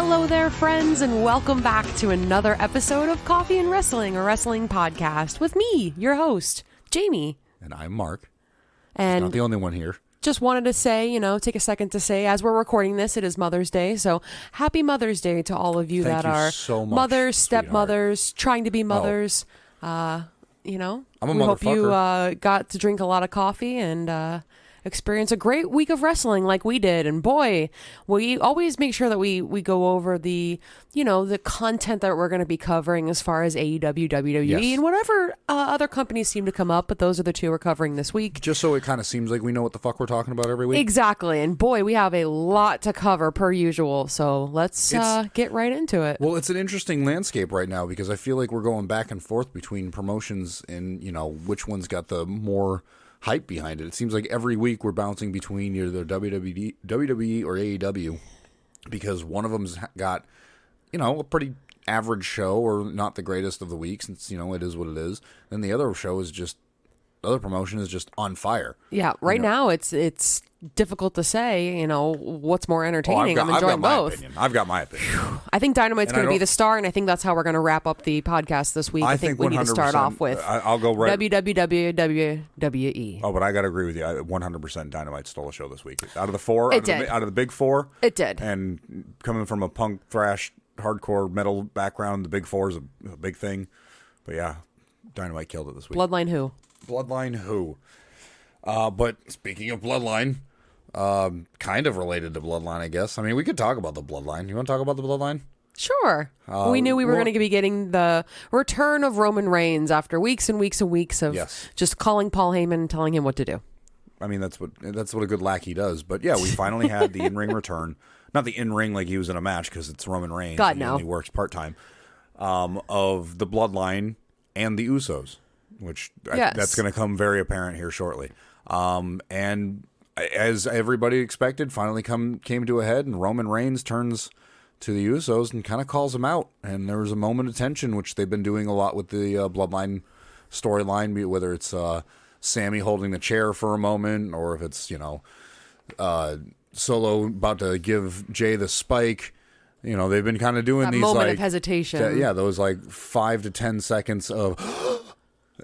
Hello there, friends, and welcome back to another episode of Coffee and Wrestling, a wrestling podcast with me, your host, Jamie. And I'm Mark. And not the only one here. Just wanted to say, take a second to say, as we're recording this, it is Mother's Day. So happy Mother's Day to all of you Thank that you are so much, mothers, sweetheart. stepmothers, trying to be mothers. I'm a We hope motherfucker. you got to drink a lot of coffee and experience a great week of wrestling like we did. And boy, we always make sure that we go over the content that we're going to be covering as far as AEW, WWE, Yes. and whatever other companies seem to come up. But those are the two we're covering this week. Just so it kind of seems like we know what the fuck we're talking about every week. Exactly. And boy, we have a lot to cover per usual. So let's get right into it. Well, it's an interesting landscape right now because I feel like we're going back and forth between promotions and, which one's got the more hype behind it. It seems like every week we're bouncing between either WWE or AEW because one of them's got, a pretty average show or not the greatest of the week since, it is what it is. Then the other promotion is just on fire. Yeah, right now it's difficult to say, what's more entertaining. I'm enjoying both. I've got my opinion. I think Dynamite's going to be the star, and I think that's how we're going to wrap up the podcast this week. I think we need to start off with I'll go right. WWE. Oh, but I got to agree with you. 100% Dynamite stole a show this week. Out of the four, out of the big four, it did. And coming from a punk, thrash, hardcore metal background, the big four is a big thing. But yeah, Dynamite killed it this week. Bloodline who? But speaking of Bloodline, kind of related to Bloodline, I guess. I mean, we could talk about the Bloodline. You want to talk about the Bloodline? Sure. We knew we were going to be getting the return of Roman Reigns after weeks and weeks and weeks of just calling Paul Heyman and telling him what to do. I mean, that's what a good lackey does. But yeah, we finally had the in-ring return. Not the in-ring like he was in a match because it's Roman Reigns. God, and no. He only works part-time. Of the Bloodline and the Usos, which that's going to come very apparent here shortly. And as everybody expected, finally came to a head, and Roman Reigns turns to the Usos and kind of calls them out. And there was a moment of tension, which they've been doing a lot with the Bloodline storyline, whether it's Sammy holding the chair for a moment, or if it's, Solo about to give Jay the spike. They've been kind of doing that these moment of hesitation. Those 5 to 10 seconds of,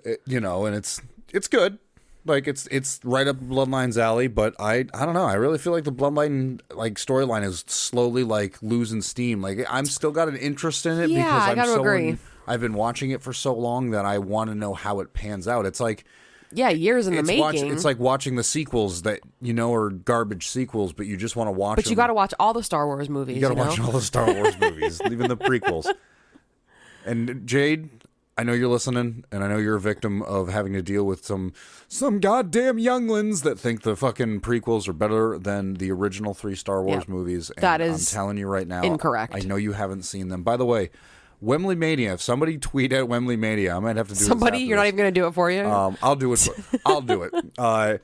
and it's good. Like it's right up Bloodline's alley, but I don't know. I really feel like the Bloodline storyline is slowly losing steam. Like I'm still got an interest in it because I've been watching it for so long that I want to know how it pans out. It's like years in the making. It's like watching the sequels that are garbage sequels, but you just want to watch. But you got to watch all the Star Wars movies. You got to watch all the Star Wars movies, even the prequels. And Jade, I know you're listening, and I know you're a victim of having to deal with some goddamn younglings that think the fucking prequels are better than the original 3 Star Wars movies. And that is I'm telling you right now, incorrect. I know you haven't seen them. By the way, Wembley Mania. If somebody tweet at Wembley Mania, I might have to do somebody. You're not even going to do it for you. I'll do it. I'll do it.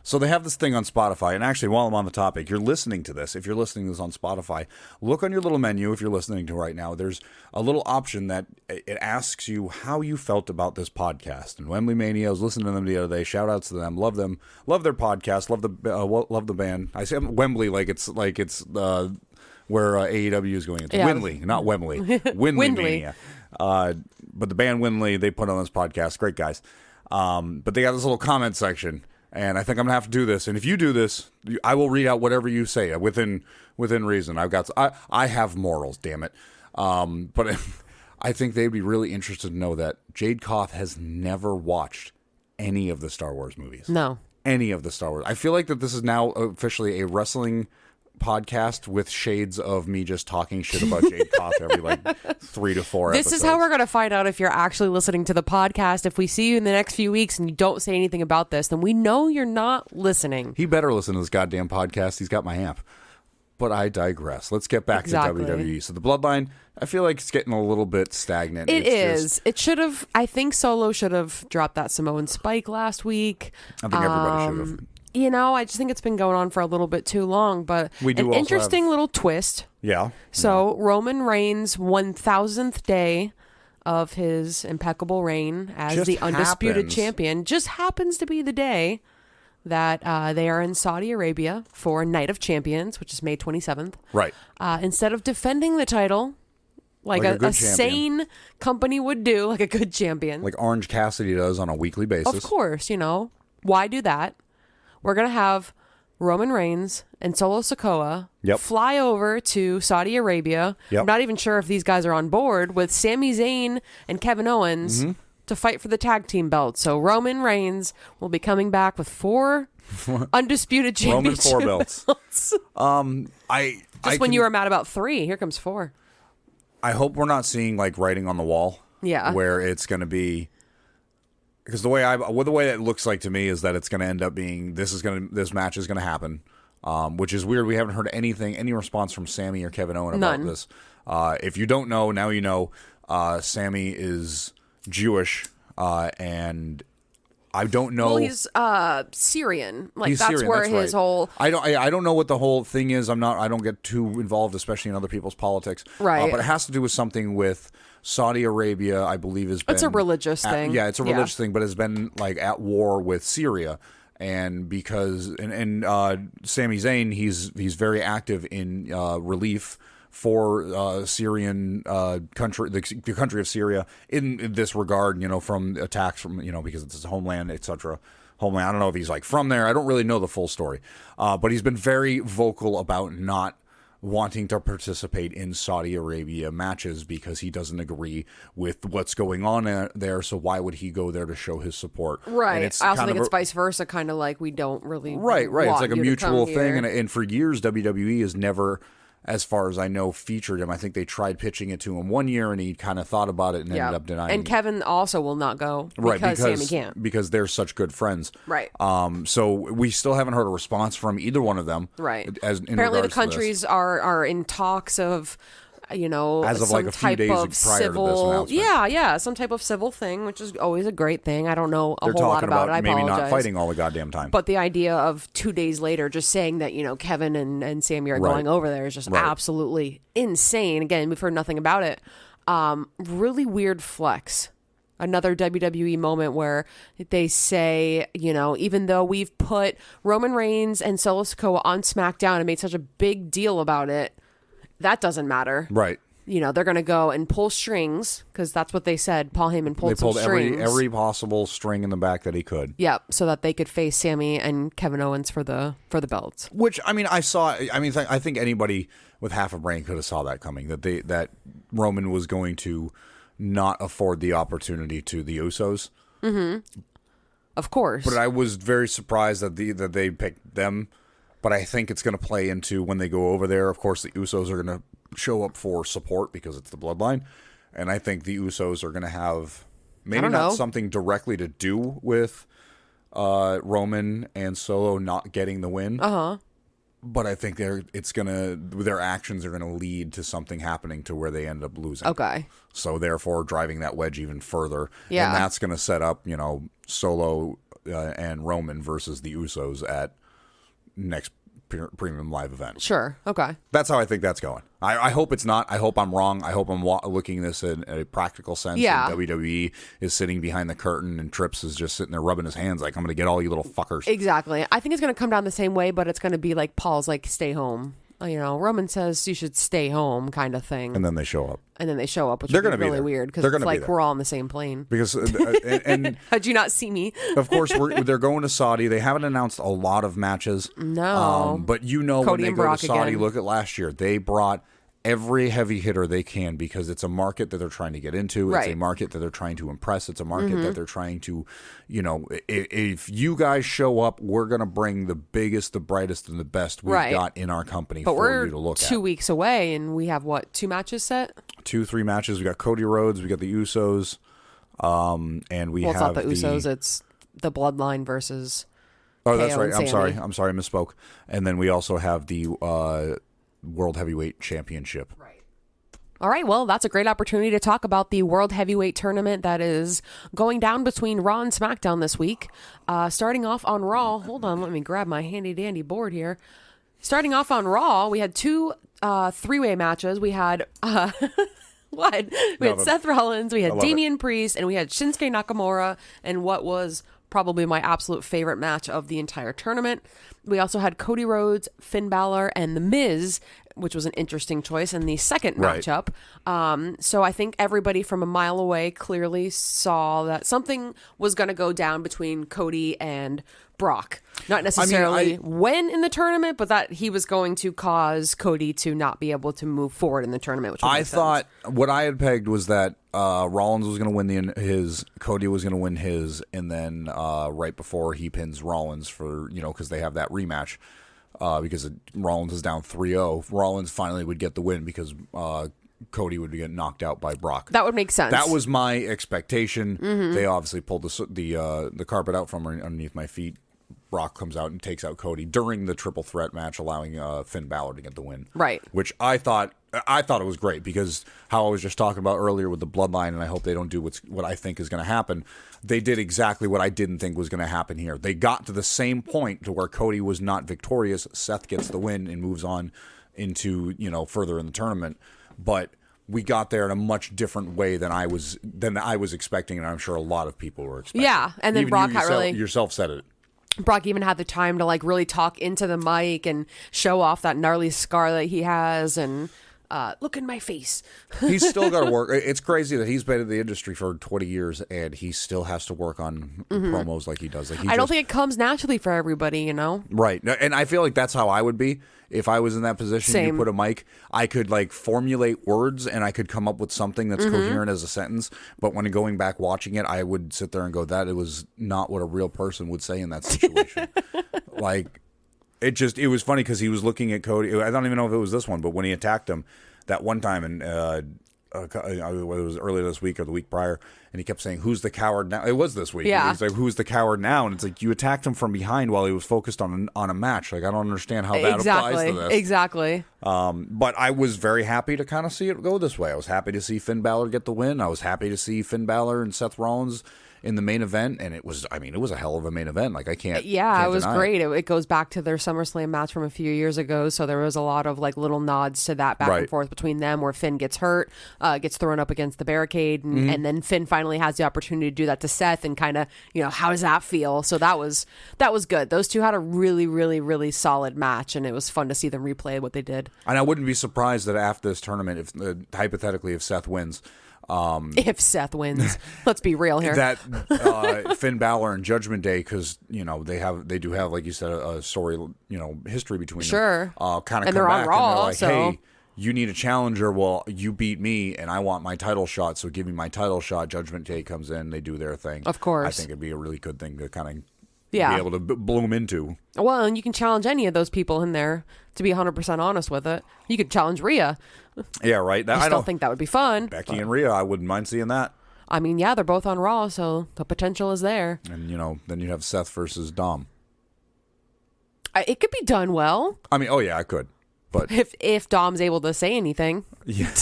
So they have this thing on Spotify, and actually, while I'm on the topic, you're listening to this. If you're listening to this on Spotify, look on your little menu. If you're listening to right now, there's a little option that it asks you how you felt about this podcast. And Wembley Mania, I was listening to them the other day. Shout outs to them. Love them. Love their podcast. Love the band. I say Wembley like it's where AEW is going. It's Windley, not Wembley. Windley Mania. But the band Windley, they put on this podcast. Great guys. But they got this little comment section. And I think I'm going to have to do this. And if you do this, I will read out whatever you say within reason. I have morals, damn it. But I think they'd be really interested to know that Jade Koth has never watched any of the Star Wars movies. No. Any of the Star Wars. I feel like that this is now officially a wrestling podcast with shades of me just talking shit about Jade Koth every 3 to 4 episodes. This is how we're going to find out if you're actually listening to the podcast. If we see you in the next few weeks and you don't say anything about this, then we know you're not listening. He better listen to this goddamn podcast. He's got my amp. But I digress. Let's get back to WWE. So the Bloodline, I feel like it's getting a little bit stagnant. It should have. I think Solo should have dropped that Samoan Spike last week. I think everybody should have. I just think it's been going on for a little bit too long, but an interesting little twist. Yeah. So Roman Reigns' 1,000th day of his impeccable reign as the undisputed champion just happens to be the day that they are in Saudi Arabia for Night of Champions, which is May 27th. Right. Instead of defending the title like a sane company would do, like a good champion. Like Orange Cassidy does on a weekly basis. Of course, why do that? We're going to have Roman Reigns and Solo Sikoa fly over to Saudi Arabia. I'm not even sure if these guys are on board with Sami Zayn and Kevin Owens to fight for the tag team belts. So Roman Reigns will be coming back with 4 undisputed championship Roman 4 belts. When you were mad about 3, here comes 4. I hope we're not seeing like writing on the wall. Yeah. Where it's going to be, because the way it looks like to me is that it's going to end up being this match is going to happen, which is weird. We haven't heard any response from Sami or Kevin Owens about this. If you don't know, now you know. Sami is Jewish, and I don't know. Well, he's Syrian. Like he's that's Syrian, where that's his right. whole. I don't know what the whole thing is. I don't get too involved, especially in other people's politics. Right. But it has to do with something with Saudi Arabia, I believe, has been. It's a religious thing. Yeah, it's a religious thing, but has been like at war with Syria. And because Sami Zayn, he's very active in relief for Syrian country, the country of Syria in this regard, from attacks from, because it's his homeland, etc. Homeland. I don't know if he's like from there. I don't really know the full story. But he's been very vocal about not wanting to participate in Saudi Arabia matches because he doesn't agree with what's going on there. So why would he go there to show his support? Right. I also think it's vice versa, kind of like we don't really Right. It's like a mutual thing. Here. And for years, WWE has never, as far as I know, featured him. I think they tried pitching it to him one year, and he kind of thought about it and ended up denying. And Kevin also will not go because Sami can't. Because they're such good friends. Right. So we still haven't heard a response from either one of them. Right. Apparently the countries are in talks of, as of like a few days prior to this announcement. Yeah, some type of civil thing, which is always a great thing. I don't know a whole lot about it. I maybe apologize. Not fighting all the goddamn time. But the idea of 2 days later just saying that, Kevin and Sami are going over there is just absolutely insane. Again, we've heard nothing about it. Really weird flex. Another WWE moment where they say, even though we've put Roman Reigns and Solo Sikoa on SmackDown and made such a big deal about it, that doesn't matter. Right. They're going to go and pull strings because that's what they said. Paul Heyman pulled some strings. They pulled every possible string in the back that he could. Yep, so that they could face Sami and Kevin Owens for the belts. Which I think anybody with half a brain could have saw that coming. That Roman was going to not afford the opportunity to the Usos. Mm-hmm. Of course. But I was very surprised that they picked them. But I think it's going to play into when they go over there. Of course, the Usos are going to show up for support because it's the Bloodline. And I think the Usos are going to have maybe not something directly to do with Roman and Solo not getting the win. Uh-huh. But I think their actions are going to lead to something happening to where they end up losing. Okay. So therefore, driving that wedge even further. Yeah. And that's going to set up, Solo and Roman versus the Usos at next premium live event. Sure. Okay. That's how I think that's going. I hope it's not. I hope I'm wrong. I hope I'm looking at this in a practical sense. Yeah. And WWE is sitting behind the curtain and Trips is just sitting there rubbing his hands like, I'm going to get all you little fuckers. Exactly. I think it's going to come down the same way, but it's going to be like Paul's like, stay home. Roman says you should stay home kind of thing. And then they show up. Which is really weird because it's like we're all on the same plane. Because and how'd you not see me? Of course, they're going to Saudi. They haven't announced a lot of matches. No. But Cody when they and go Brock to Saudi, again. look at last year. They brought every heavy hitter they can because it's a market that they're trying to get into. It's a market that they're trying to impress. It's a market that they're trying to, if you guys show up, we're going to bring the biggest, the brightest, and the best we've got in our company for you to look at. But we're 2 weeks away, and we have, 2 matches set? 2-3 matches. We got Cody Rhodes. We got the Usos. And we have it's not the Usos. It's the Bloodline versus Oh, that's KO right. and Sami. I'm sorry. I misspoke. And then we also have the World Heavyweight Championship. Right. All right, well, that's a great opportunity to talk about the World Heavyweight Tournament that is going down between Raw and SmackDown this week. Starting off on Raw, hold on, let me grab my handy-dandy board here. Starting off on Raw, we had two three-way matches. We had... What? We had Seth Rollins, we had Damian Priest, and we had Shinsuke Nakamura, and what was probably my absolute favorite match of the entire tournament. We also had Cody Rhodes, Finn Balor, and The Miz, which was an interesting choice in the second matchup. So I think everybody from a mile away clearly saw that something was going to go down between Cody and Brock. Not necessarily when in the tournament, but that he was going to cause Cody to not be able to move forward in the tournament. Which I thought what I had pegged was that Rollins was going to win his, Cody was going to win his, and then right before he pins Rollins for, because they have that rematch. Because Rollins is down 3-0, Rollins finally would get the win because Cody would get knocked out by Brock. That would make sense. That was my expectation. Mm-hmm. They obviously pulled the carpet out from underneath my feet. Brock comes out and takes out Cody during the triple threat match, allowing Finn Balor to get the win. Right. Which I thought it was great because how I was just talking about earlier with the Bloodline, and I hope they don't do what I think is going to happen. They did exactly what I didn't think was going to happen here. They got to the same point to where Cody was not victorious. Seth gets the win and moves on into, further in the tournament. But we got there in a much different way than I was expecting, and I'm sure a lot of people were expecting. Yeah, and then even Brock yourself said it. Brock even had the time to really talk into the mic and show off that gnarly scar that he has and look in my face. He's still got to work. It's crazy that he's been in the industry for 20 years and he still has to work on promos like he does. I don't think it comes naturally for everybody, Right. And I feel like that's how I would be. If I was in that position, Same. you put a mic, I could formulate words and I could come up with something that's coherent as a sentence. But when going back watching it, I would sit there and go, it was not what a real person would say in that situation. It was funny because he was looking at Cody. I don't even know if it was this one, but when he attacked him that one time, and it was earlier this week or the week prior, and he kept saying, "Who's the coward now?" It was this week. Yeah. He's like, "Who's the coward now?" And it's like you attacked him from behind while he was focused on a match. I don't understand how that applies to this. Exactly. But I was very happy to kind of see it go this way. I was happy to see Finn Balor get the win. I was happy to see Finn Balor and Seth Rollins in the main event, and it was a hell of a main event. I can't. Yeah, it was great. It goes back to their SummerSlam match from a few years ago, so there was a lot of little nods to that back and forth between them, where Finn gets hurt, gets thrown up against the barricade, and then Finn finally has the opportunity to do that to Seth, and kind of how does that feel? So that was good. Those two had a really, really, really solid match, and it was fun to see them replay what they did. And I wouldn't be surprised that after this tournament, if hypothetically if Seth wins. If Seth wins, let's be real here. That Finn Balor and Judgment Day, because they do have, like you said, a story, history between them. Kind of come they're back on Raw, and they're like, so hey, you need a challenger. Well, you beat me, and I want my title shot. So give me my title shot. Judgment Day comes in, they do their thing. Of course, I think it'd be a really good thing to kind of be able to bloom into. Well, and you can challenge any of those people in there. To be 100% honest with it, you could challenge Rhea. Yeah, right. I still think that would be fun. Becky and Rhea, I wouldn't mind seeing that. I mean, yeah, they're both on Raw, so the potential is there. And then you have Seth versus Dom. It could be done well. I mean, I could, but if Dom's able to say anything. Yeah,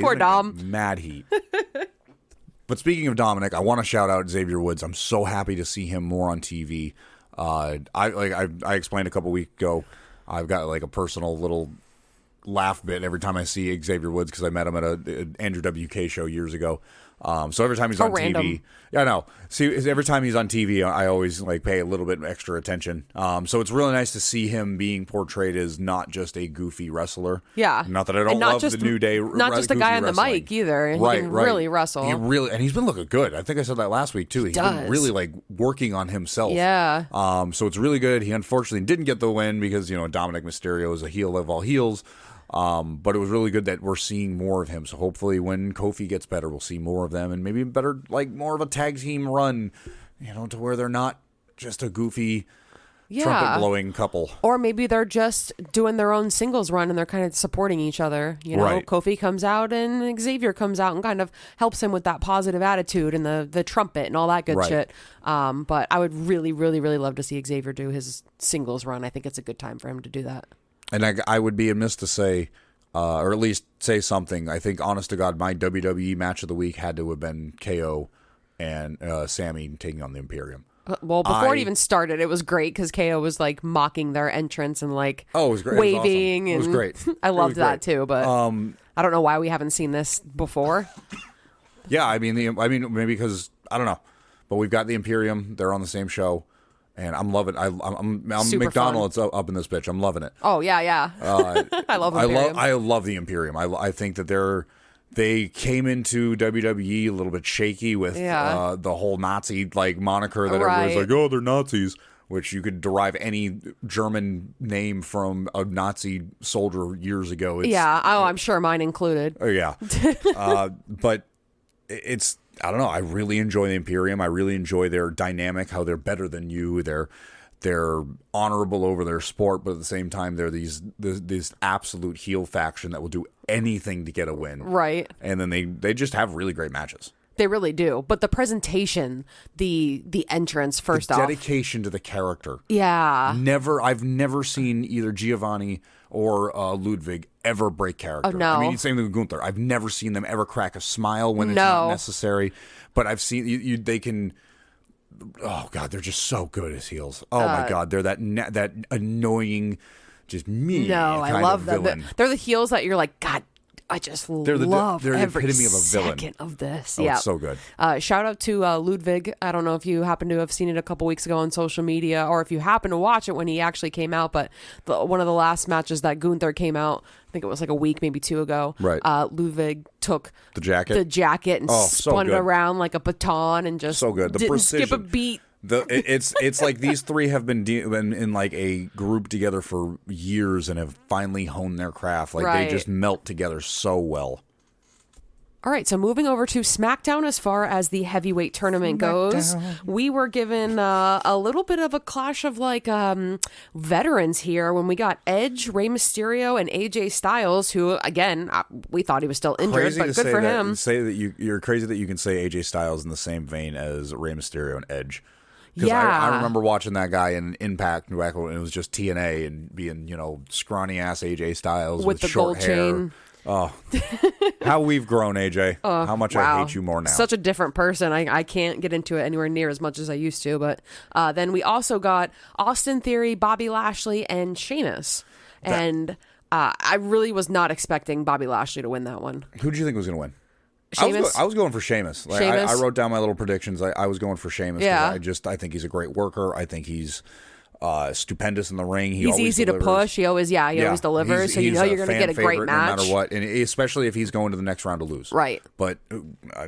Poor Dom. Mad heat. But speaking of Dominic, I want to shout out Xavier Woods. I'm so happy to see him more on TV. I explained a couple weeks ago. I've got a personal little laugh bit every time I see Xavier Woods because I met him at an Andrew WK show years ago. So every time he's on TV, I know. See, every time he's on TV, I always pay a little bit extra attention. So it's really nice to see him being portrayed as not just a goofy wrestler. Yeah, not that I don't love the New Day, not just a guy on the mic either. He can really wrestle. And he's been looking good. I think I said that last week too. He's been really working on himself. Yeah. So it's really good. He unfortunately didn't get the win because Dominic Mysterio is a heel of all heels. But it was really good that we're seeing more of him. So hopefully when Kofi gets better, we'll see more of them and maybe better, more of a tag team run, to where they're not just a goofy trumpet blowing couple. Or maybe they're just doing their own singles run and they're kind of supporting each other. Right. Kofi comes out and Xavier comes out and kind of helps him with that positive attitude and the trumpet and all that good shit. But I would really, really, really love to see Xavier do his singles run. I think it's a good time for him to do that. And I would be amiss to say, or at least say something. I think, honest to God, my WWE match of the week had to have been KO and Sammy taking on the Imperium. Well, before it even started, it was great because KO was mocking their entrance and it was great. waving. It was great. I loved that too, but I don't know why we haven't seen this before. Yeah, I mean maybe because I don't know. But we've got the Imperium. They're on the same show. And I'm loving it. I'm McDonald's up in this bitch. I'm loving it. Oh, yeah. I love Imperium. I love the Imperium. I think that they came into WWE a little bit shaky with the whole Nazi moniker that everybody's like, oh, they're Nazis, which you could derive any German name from a Nazi soldier years ago. I'm sure mine included. Oh, yeah. But it's... I don't know. I really enjoy the Imperium. I really enjoy their dynamic, how they're better than you. They're honorable over their sport, but at the same time, they're this absolute heel faction that will do anything to get a win. Right. And then they just have really great matches. They really do. But the presentation, the entrance, first off. Dedication to the character. Yeah. I've never seen either Giovanni or Ludwig ever break character. Oh, no. I mean, same thing with Gunther. I've never seen them ever crack a smile when it's not necessary. But I've seen they can. Oh God, they're just so good as heels. Oh my God, they're that annoying, just mean. No, I love them. They're the heels that you're like, God, I just love they're the every epitome of a villain. second of this. Oh, yeah, it's so good. Shout out to Ludwig. I don't know if you happen to have seen it a couple weeks ago on social media, or if you happen to watch it when he actually came out. But one of the last matches that Gunther came out, I think it was like a week, maybe 2 ago. Right. Ludwig took the jacket and spun it around like a baton and just so good. The didn't precision. skip a beat. It's like these three have been in like a group together for years and have finally honed their craft. Like they just melt together so well. All right, so moving over to SmackDown as far as the heavyweight tournament goes, we were given a little bit of a clash of veterans here when we got Edge, Rey Mysterio, and AJ Styles, who, again, we thought he was still injured, but good for him. Say that you're crazy that you can say AJ Styles in the same vein as Rey Mysterio and Edge. Because I remember watching that guy in Impact back when it was just TNA and being, scrawny ass AJ Styles with the short gold hair. Chain. Oh, how we've grown, AJ. How much I hate you more now. Such a different person. I can't get into it anywhere near as much as I used to. But then we also got Austin Theory, Bobby Lashley, and Sheamus. And I really was not expecting Bobby Lashley to win that one. Who did you think was going to win? Sheamus? I was going for Sheamus. I wrote down my little predictions. I was going for Sheamus. Yeah. I think he's a great worker. I think he's stupendous in the ring. He's easy delivers. To push. He always delivers. So you're going to get a great match. No matter what. And especially if he's going to the next round to lose. Right. But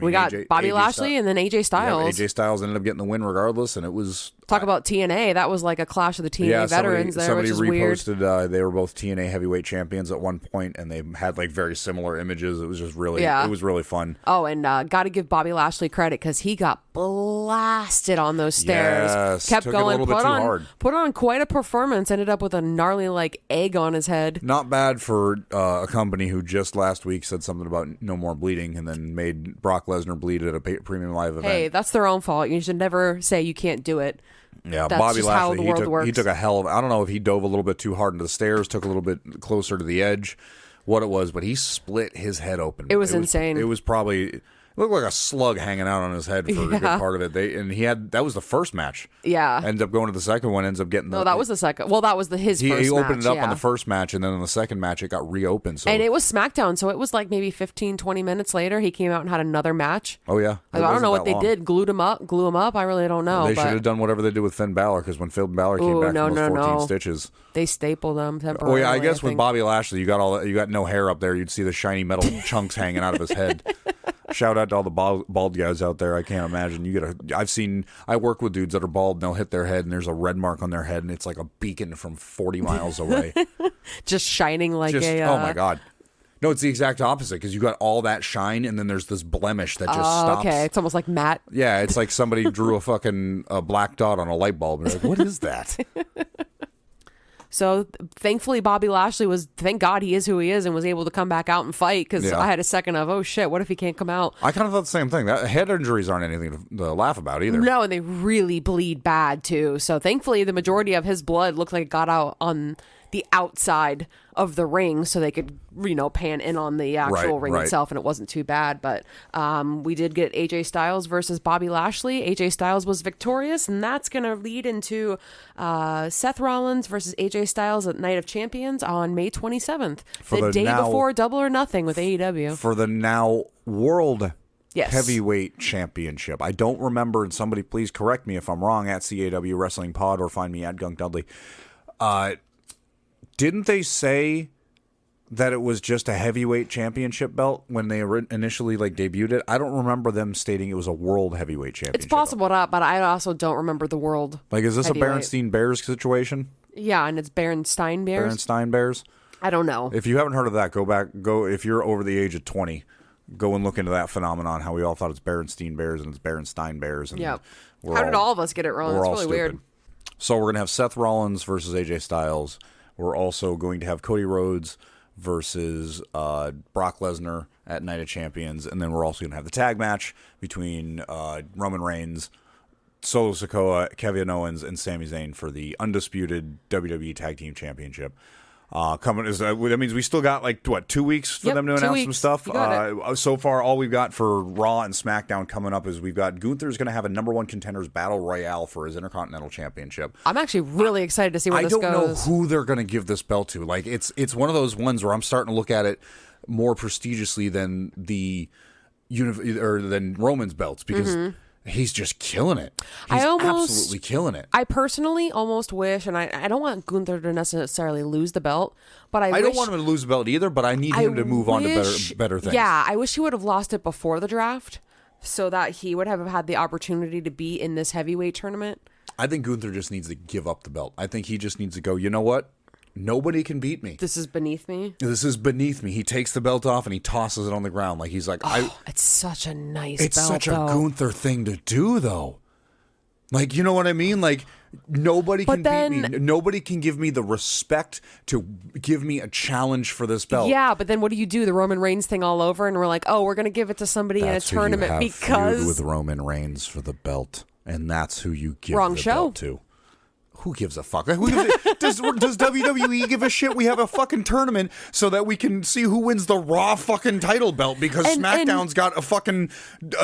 we got Bobby Lashley and then AJ Styles. Yeah, AJ Styles ended up getting the win regardless, and it was... Talk about TNA. That was like a clash of the TNA veterans there, which is weird. Somebody reposted they were both TNA heavyweight champions at one point, and they had very similar images. It was just really, it was really fun. Oh, and got to give Bobby Lashley credit because he got blasted on those stairs. Yes, kept took going, it a little bit too hard. Put on quite a performance. Ended up with a gnarly egg on his head. Not bad for a company who just last week said something about no more bleeding, and then made Brock Lesnar bleed at a premium live event. Hey, that's their own fault. You should never say you can't do it. Yeah, That's Bobby Lashley, he took a hell of... I don't know if he dove a little bit too hard into the stairs, took a little bit closer to the edge, what it was, but he split his head open. It was insane. It was probably... It looked like a slug hanging out on his head for a good part of it. That was the first match. Yeah. Ended up going to the second one, ends up getting that was the second. Well, that was his first match. He opened it up on the first match, and then in the second match, it got reopened. So. And it was SmackDown, so it was like maybe 15, 20 minutes later, he came out and had another match. Oh, yeah. I don't know what they did. Glue him up. I really don't know. They should have done whatever they did with Finn Balor, because when Finn Balor came back from those 14 stitches. They stapled him temporarily. Oh, yeah, I guess with Bobby Lashley, you got no hair up there. You'd see the shiny metal chunks hanging out of his head. Shout out to all the bald guys out there. I can't imagine. I work with dudes that are bald and they'll hit their head and there's a red mark on their head and it's like a beacon from 40 miles away. Just shining like oh my God. No, it's the exact opposite because you got all that shine and then there's this blemish that just stops. Okay, it's almost like matte. Yeah, it's like somebody drew a fucking black dot on a light bulb. And you're like, what is that? So thankfully, Bobby Lashley thank God he is who he is and was able to come back out and fight because I had a second of, oh shit, what if he can't come out? I kind of thought the same thing. Head injuries aren't anything to laugh about either. No, and they really bleed bad too. So thankfully, the majority of his blood looked like it got out on the outside of the ring so they could, pan in on the actual ring itself and it wasn't too bad. But we did get AJ Styles versus Bobby Lashley. AJ Styles was victorious and that's going to lead into Seth Rollins versus AJ Styles at Night of Champions on May 27th. The day before Double or Nothing with AEW. For the now World Yes. Heavyweight Championship. I don't remember, and somebody please correct me if I'm wrong, at CAW Wrestling Pod or find me at Gunk Dudley. Didn't they say that it was just a heavyweight championship belt when they initially debuted it? I don't remember them stating it was a world heavyweight championship. It's possible not, but I also don't remember the world. Is this a Berenstein Bears situation? Yeah, and it's Berenstein Bears. Berenstein Bears? I don't know. If you haven't heard of that, go if you're over the age of 20, go and look into that phenomenon, how we all thought it's Berenstein Bears and it's Berenstein Bears. And yeah. How did all of us get it wrong? It's really weird. So we're going to have Seth Rollins versus AJ Styles. We're also going to have Cody Rhodes versus Brock Lesnar at Night of Champions. And then we're also going to have the tag match between Roman Reigns, Solo Sikoa, Kevin Owens, and Sami Zayn for the undisputed WWE Tag Team Championship. That means we still got 2 weeks for them to announce some stuff. So far, all we've got for Raw and SmackDown coming up is we've got Gunther's going to have a number one contenders battle royale for his Intercontinental Championship. I'm actually really excited to see where this goes. I don't know who they're going to give this belt to. It's one of those ones where I'm starting to look at it more prestigiously than than Roman's belts because. He's just killing it. He's absolutely killing it. I personally almost wish, and I don't want Gunther to necessarily lose the belt, but I don't want him to lose the belt either, but I need him to move on to better things. Yeah, I wish he would have lost it before the draft so that he would have had the opportunity to be in this heavyweight tournament. I think Gunther just needs to give up the belt. I think he just needs to go, you know what? Nobody can beat me. This is beneath me. This is beneath me. He takes the belt off and he tosses it on the ground. He's like, it's such a nice belt. It's such a Gunther thing to do, though. You know what I mean? Nobody can beat me. Nobody can give me the respect to give me a challenge for this belt. Yeah, but then what do? The Roman Reigns thing all over, and we're like, oh, we're going to give it to somebody in a tournament who you have because feud with Roman Reigns for the belt, and that's who you give the belt to. Who gives a fuck? Does WWE give a shit? We have a fucking tournament so that we can see who wins the Raw fucking title belt because SmackDown's got a fucking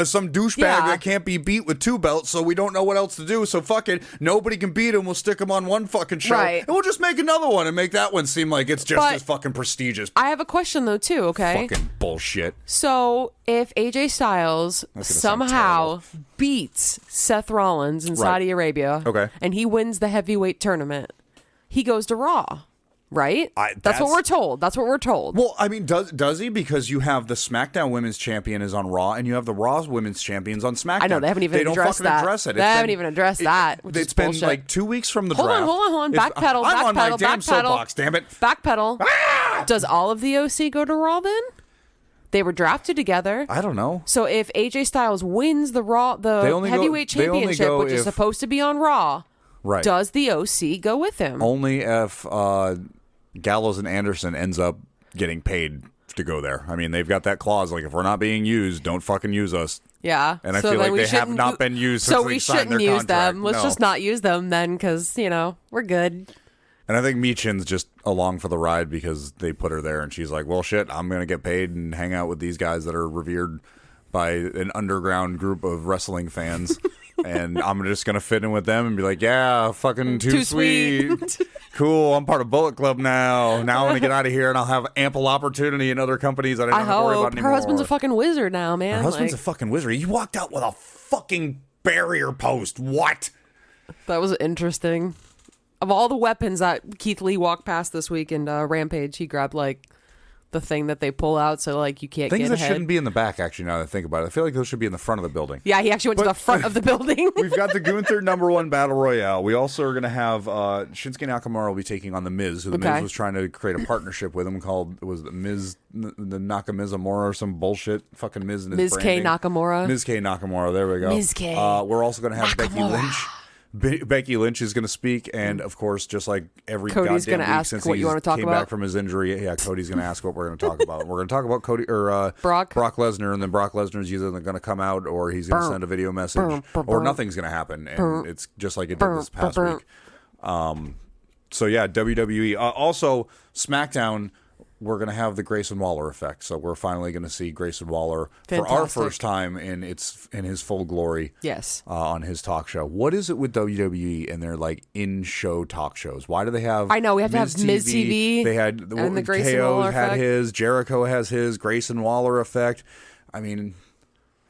some douchebag that can't be beat with two belts, so we don't know what else to do. So fuck it, nobody can beat him. We'll stick him on one fucking show, and we'll just make another one and make that one seem like it's just as fucking prestigious. I have a question though too. Okay, fucking bullshit. So if AJ Styles somehow beats Seth Rollins in Saudi Arabia, and he wins the heavyweight tournament, he goes to Raw, right? That's what we're told. That's what we're told. Well, I mean, does he? Because you have the SmackDown Women's Champion is on Raw, and you have the Raw Women's Champions on SmackDown. I know they haven't even addressed that. They haven't even addressed that. It's been 2 weeks from the draft. Hold on. Backpedal. I'm on my damn soapbox. Damn it. Backpedal. Does all of the OC go to Raw then? They were drafted together. I don't know. So if AJ Styles wins the heavyweight championship, which is supposed to be on Raw, does the OC go with him? Only if Gallows and Anderson ends up getting paid to go there. I mean, they've got that clause if we're not being used, don't fucking use us. Yeah. And I feel like they have not been used since they signed their contract. So we shouldn't use them. Let's just not use them then because, we're good. And I think Michin's just along for the ride because they put her there and she's like, well, shit, I'm going to get paid and hang out with these guys that are revered by an underground group of wrestling fans. And I'm just going to fit in with them and be like, yeah, fucking too sweet. Cool, I'm part of Bullet Club now. Now I'm going to get out of here and I'll have ample opportunity in other companies that I don't have to worry about anymore. Her husband's a fucking wizard now, man. Her husband's a fucking wizard. He walked out with a fucking barrier post. What? That was interesting. Of all the weapons that Keith Lee walked past this week in Rampage, he grabbed the thing that they pull out so you can't things get that ahead. Shouldn't be in the back, actually, now that I think about it. I feel like those should be in the front of the building. Yeah, he actually went to the front of the building. We've got the Gunther #1 Battle Royale. We also are going to have Shinsuke Nakamura will be taking on The Miz, who The Miz was trying to create a partnership with him called, the Miz, the Nakamizamura or some bullshit. Fucking Miz and his Miz K. Nakamura. Miz K. Nakamura, there we go. Miz K. We're also going to have Nakamura. Becky Lynch. Becky Lynch is going to speak, and of course, just like every Cody's goddamn week ask since what he you want to talk came about. back from his injury, Cody's going to ask what we're going to talk about. We're going to talk about Cody or Brock Lesnar, and then Brock Lesnar is either going to come out or he's going to send a video message, or nothing's going to happen, and it's just like it did this past week. So yeah, WWE. Also, SmackDown. We're going to have the Grayson Waller effect. So we're finally going to see Grayson Waller for our first time in his full glory. Yes. On his talk show. What is it with WWE and their in-show talk shows? Why do they have I know, we have to have Miz TV. They had and the Grayson KO Waller had effect. his, Jericho has his, Grayson Waller effect. I mean,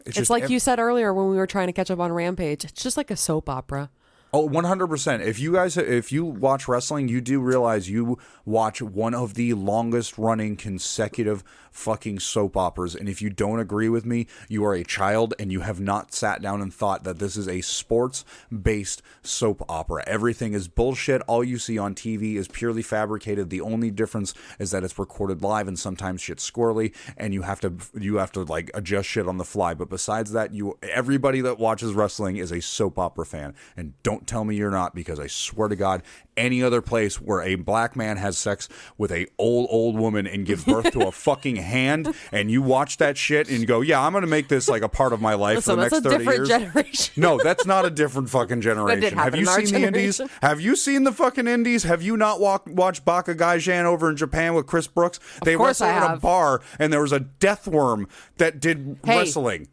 It's It's like you said earlier when we were trying to catch up on Rampage. It's just like a soap opera. Oh, 100%. If you watch wrestling, you do realize you watch one of the longest running consecutive fucking soap operas. And if you don't agree with me, you are a child and you have not sat down and thought that this is a sports-based soap opera. Everything is bullshit. All you see on TV is purely fabricated. The only difference is that it's recorded live and sometimes shit's squirrely and you have to like adjust shit on the fly. But besides that, everybody that watches wrestling is a soap opera fan. And don't tell me you're not, because I swear to God, any other place where a black man has sex with a old woman and gives birth to a fucking hand, and you watch that shit and you go, yeah, I'm going to make this like a part of my life for the next 30 years. Generation. No, that's not a different fucking generation. Have you seen the indies? Have you seen the fucking indies? Have you not watched Baka Gaijan over in Japan with Chris Brooks? They wrestled in a bar and there was a death worm that did wrestling.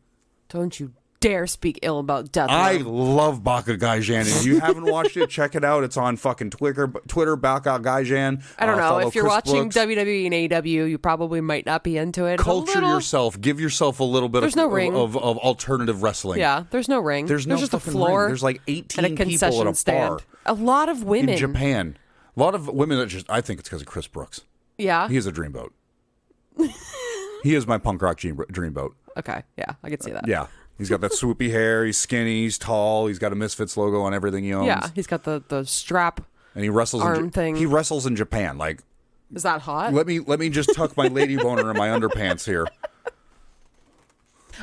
Don't you dare speak ill about Death I Worm. love Baka Gaijan. If you haven't watched it, check it out. It's on fucking Twitter Baka Gaijan. I don't know. If you're Chris watching Brooks. WWE and AEW, you probably might not be into it. Culture yourself. Give yourself a little bit of alternative wrestling. Yeah, there's no ring. There's no just a fucking floor. ring. There's like 18 and a people at a stand. bar. A lot of women. In Japan. A lot of women that just, I think it's because of Chris Brooks. Yeah. He is a dreamboat. He is my punk rock dreamboat. Okay, yeah, I could see that. Yeah. He's got that swoopy hair. He's skinny. He's tall. He's got a Misfits logo on everything he owns. Yeah, he's got the strap. And he wrestles arm thing. He wrestles in Japan. Like, is that hot? let me just tuck my lady boner in my underpants here.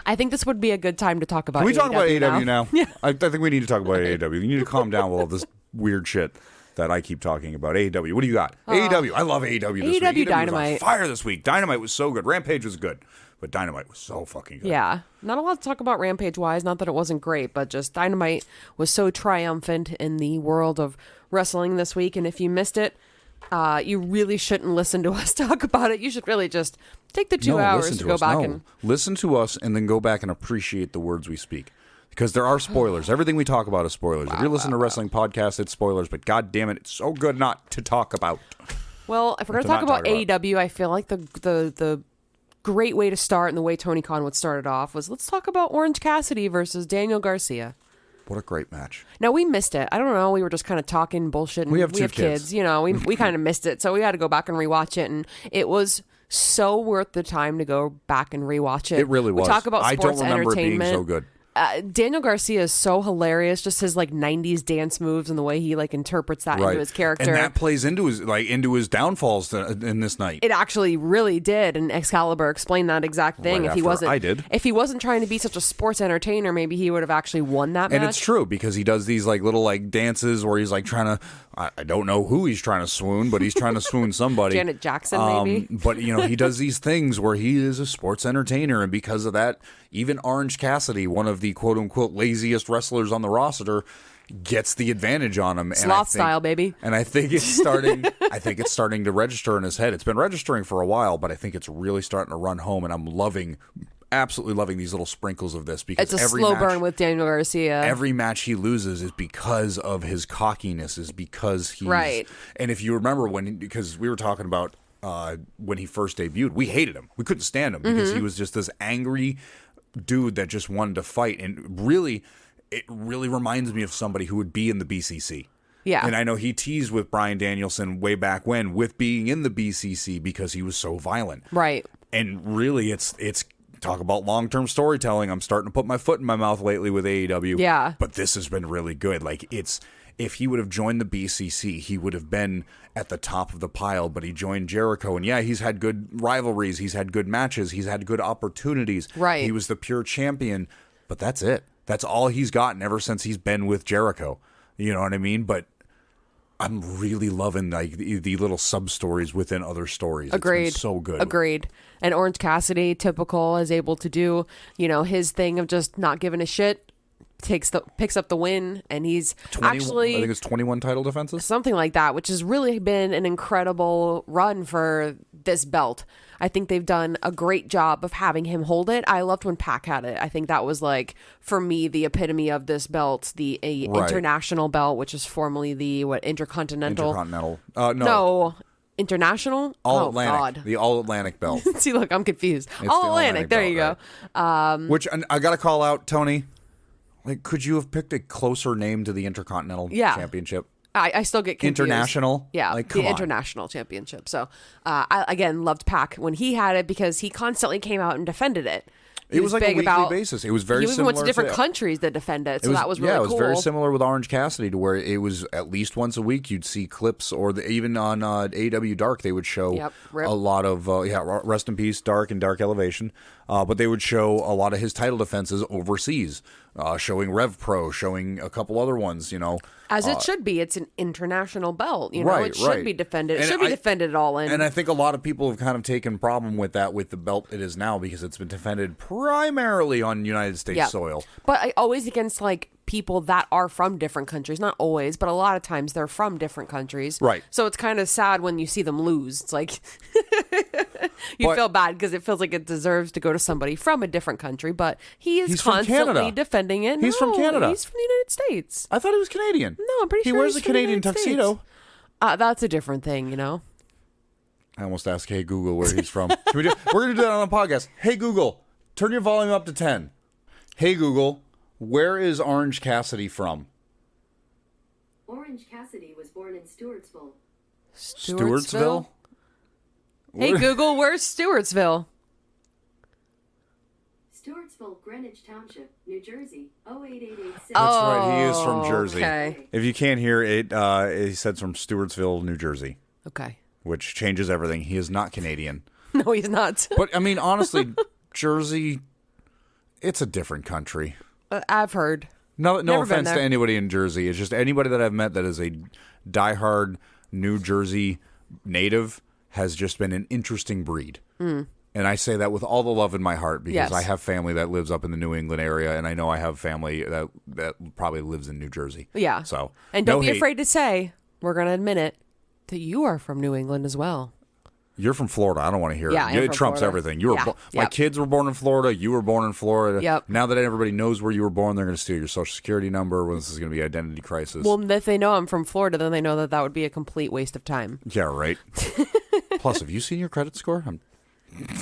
I think this would be a good time to talk about. Can we talk about AEW now? now? Yeah. I think we need to talk about AEW. You need to calm down with all this weird shit that I keep talking about. AEW. What do you got? AEW. I love AEW this week. AEW Dynamite. Was on fire this week. Dynamite was so good. Rampage was good. But Dynamite was so fucking good. Yeah. Not a lot to talk about Rampage-wise. Not that it wasn't great, but just Dynamite was so triumphant in the world of wrestling this week. And if you missed it, you really shouldn't listen to us talk about it. You should really just take the 2 hours to go back and... Listen to us and then go back and appreciate the words we speak. Because there are spoilers. Everything we talk about is spoilers. If you're listening to wrestling podcasts, it's spoilers. But God damn it, it's so good not to talk about. Well, if we're going to talk about AEW, I feel like the great way to start and the way Tony Khan would start it off was, let's talk about Orange Cassidy versus Daniel Garcia. What a great match. Now, we missed it. I don't know. We were just kind of talking bullshit. And we have kids. You know, we kind of missed it. So we had to go back and rewatch it. And it was so worth the time to go back and rewatch it. It really was. We talk about sports I don't remember entertainment. it being so good. Daniel Garcia is so hilarious, just his like 90s dance moves and the way he like interprets that into his character. And that plays into his downfalls in this night. It actually really did, and Excalibur explained that exact thing. Right If he wasn't trying to be such a sports entertainer, maybe he would have actually won that match. And it's true, because he does these like little like dances where he's like trying to, I don't know who he's trying to swoon, but he's trying to swoon somebody. Janet Jackson, maybe. But you know, he does these things where he is a sports entertainer, and because of that, even Orange Cassidy, one of the quote unquote laziest wrestlers on the roster, gets the advantage on him. Sloth style, baby. And I think it's starting. I think it's starting to register in his head. It's been registering for a while, but I think it's really starting to run home. And I'm absolutely loving these little sprinkles of this, because it's a slow burn with Daniel Garcia. Every match he loses is because of his cockiness. Is because he's right. And if you remember because we were talking about when he first debuted, we hated him. We couldn't stand him because he was just this angry dude that just wanted to fight, and it really reminds me of somebody who would be in the BCC. Yeah. And I know he teased with Bryan Danielson way back when with being in the BCC because he was so violent. Right. And really, it's talk about long-term storytelling. I'm starting to put my foot in my mouth lately with AEW. Yeah. But this has been really good. Like, if he would have joined the BCC, he would have been at the top of the pile, but he joined Jericho. And yeah, he's had good rivalries. He's had good matches. He's had good opportunities. Right. He was the pure champion, but that's it. That's all he's gotten ever since he's been with Jericho. You know what I mean? But I'm really loving like the little sub-stories within other stories. Agreed. It's been so good. Agreed. And Orange Cassidy, typical, is able to do, his thing of just not giving a shit. Picks up the win, and he's actually, I think it's 21 title defenses, something like that, which has really been an incredible run for this belt. I think they've done a great job of having him hold it. I loved when Pac had it. I think that was like, for me, the epitome of this belt, the international belt, which is formerly the Intercontinental. No. International? All oh, Atlantic. God. The All Atlantic belt. See, look, I'm confused. It's All the Atlantic. There belt, you go. right? Which I got to call out, Tony. Like, could you have picked a closer name to the Intercontinental Championship? I still get confused. International? Yeah, like, the International Championship. So, I, again, loved Pac when he had it because he constantly came out and defended it. It was like a weekly basis. It was very similar. He even went to different countries that defend it, so that was really cool. Yeah, it was very similar with Orange Cassidy to where it was at least once a week you'd see clips, or even on AEW Dark they would show a lot of, rest in peace, Dark and Dark Elevation, but they would show a lot of his title defenses overseas, showing Rev Pro, showing a couple other ones, As it should be. It's an international belt. Right, it should be defended. It should be defended all in. And I think a lot of people have kind of taken problem with that with the belt it is now because it's been defended primarily on United States soil. But always against people that are from different countries. Not always, but a lot of times they're from different countries. Right. So it's kind of sad when you see them lose. It's like you feel bad because it feels like it deserves to go to somebody from a different country, but he's constantly defending it. He's from Canada. He's from the United States. I thought he was Canadian. No, I'm pretty sure he wears a Canadian tuxedo. That's a different thing, I almost asked, hey, Google, where he's from. We're going to do that on the podcast. Hey, Google, turn your volume up to 10. Hey, Google, where is Orange Cassidy from? Orange Cassidy was born in Stewartsville. Stewartsville? Hey, Google, where's Stewartsville? Stewartsville, Greenwich Township, New Jersey, 08886. That's right, he is from Jersey. Okay. If you can't hear it, he said from Stewartsville, New Jersey. Okay. Which changes everything. He is not Canadian. No, he's not. But, I mean, honestly, Jersey, it's a different country. I've heard. No offense to anybody in Jersey. It's just anybody that I've met that is a diehard New Jersey native has just been an interesting breed. And I say that with all the love in my heart because I have family that lives up in the New England area, and I know I have family that probably lives in New Jersey. Yeah. So, and don't be afraid to say, we're going to admit it, that you are from New England as well. You're from Florida. I don't want to hear it. It trumps everything. You were my kids were born in Florida. You were born in Florida. Yep. Now that everybody knows where you were born, they're going to steal your social security number. When this is going to be identity crisis. Well, if they know I'm from Florida, then they know that would be a complete waste of time. Yeah, right. Plus, have you seen your credit score?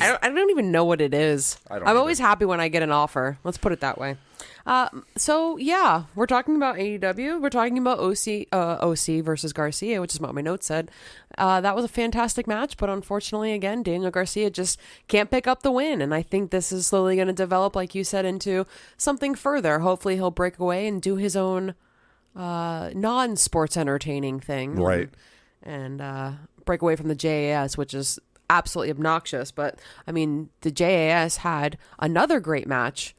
I don't even know what it is. I'm always happy when I get an offer. Let's put it that way. So yeah, we're talking about AEW. We're talking about OC versus Garcia, which is what my notes said. That was a fantastic match, but unfortunately, again, Daniel Garcia just can't pick up the win. And I think this is slowly going to develop, like you said, into something further. Hopefully, he'll break away and do his own non-sports entertaining thing, right? And break away from the JAS, which is absolutely obnoxious. But I mean, the JAS had another great match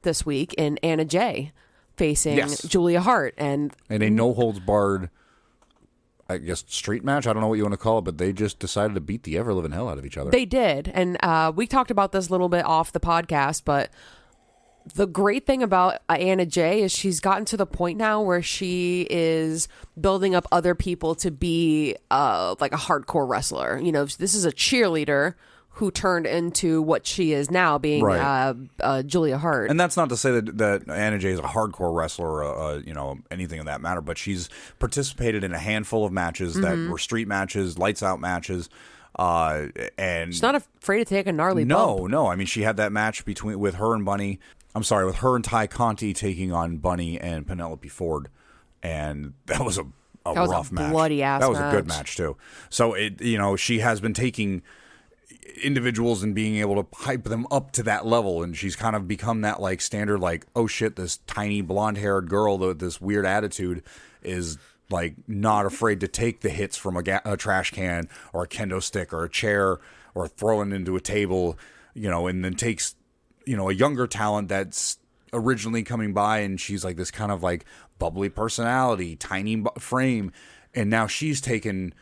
this week in Anna Jay facing Julia Hart and a no holds barred, I guess, street match. I don't know what you want to call it, but they just decided to beat the ever living hell out of each other. They did, and we talked about this a little bit off the podcast, but the great thing about Anna Jay is she's gotten to the point now where she is building up other people to be like a hardcore wrestler. This is a cheerleader who turned into what she is now, being Julia Hart. And that's not to say that Anna Jay is a hardcore wrestler, anything of that matter, but she's participated in a handful of matches that were street matches, lights out matches, and she's not afraid to take a gnarly bump. No. I mean, she had that match with her and Ty Conti taking on Bunny and Penelope Ford, and that was a rough match. Bloody ass. That was a good match too. So she has been taking individuals and being able to hype them up to that level, and she's kind of become that like standard, like, oh shit, this tiny blonde haired girl with this weird attitude is like not afraid to take the hits from a trash can or a kendo stick or a chair or throwing into a table, and then takes a younger talent that's originally coming by, and she's like this kind of like bubbly personality, tiny frame, and now she's taken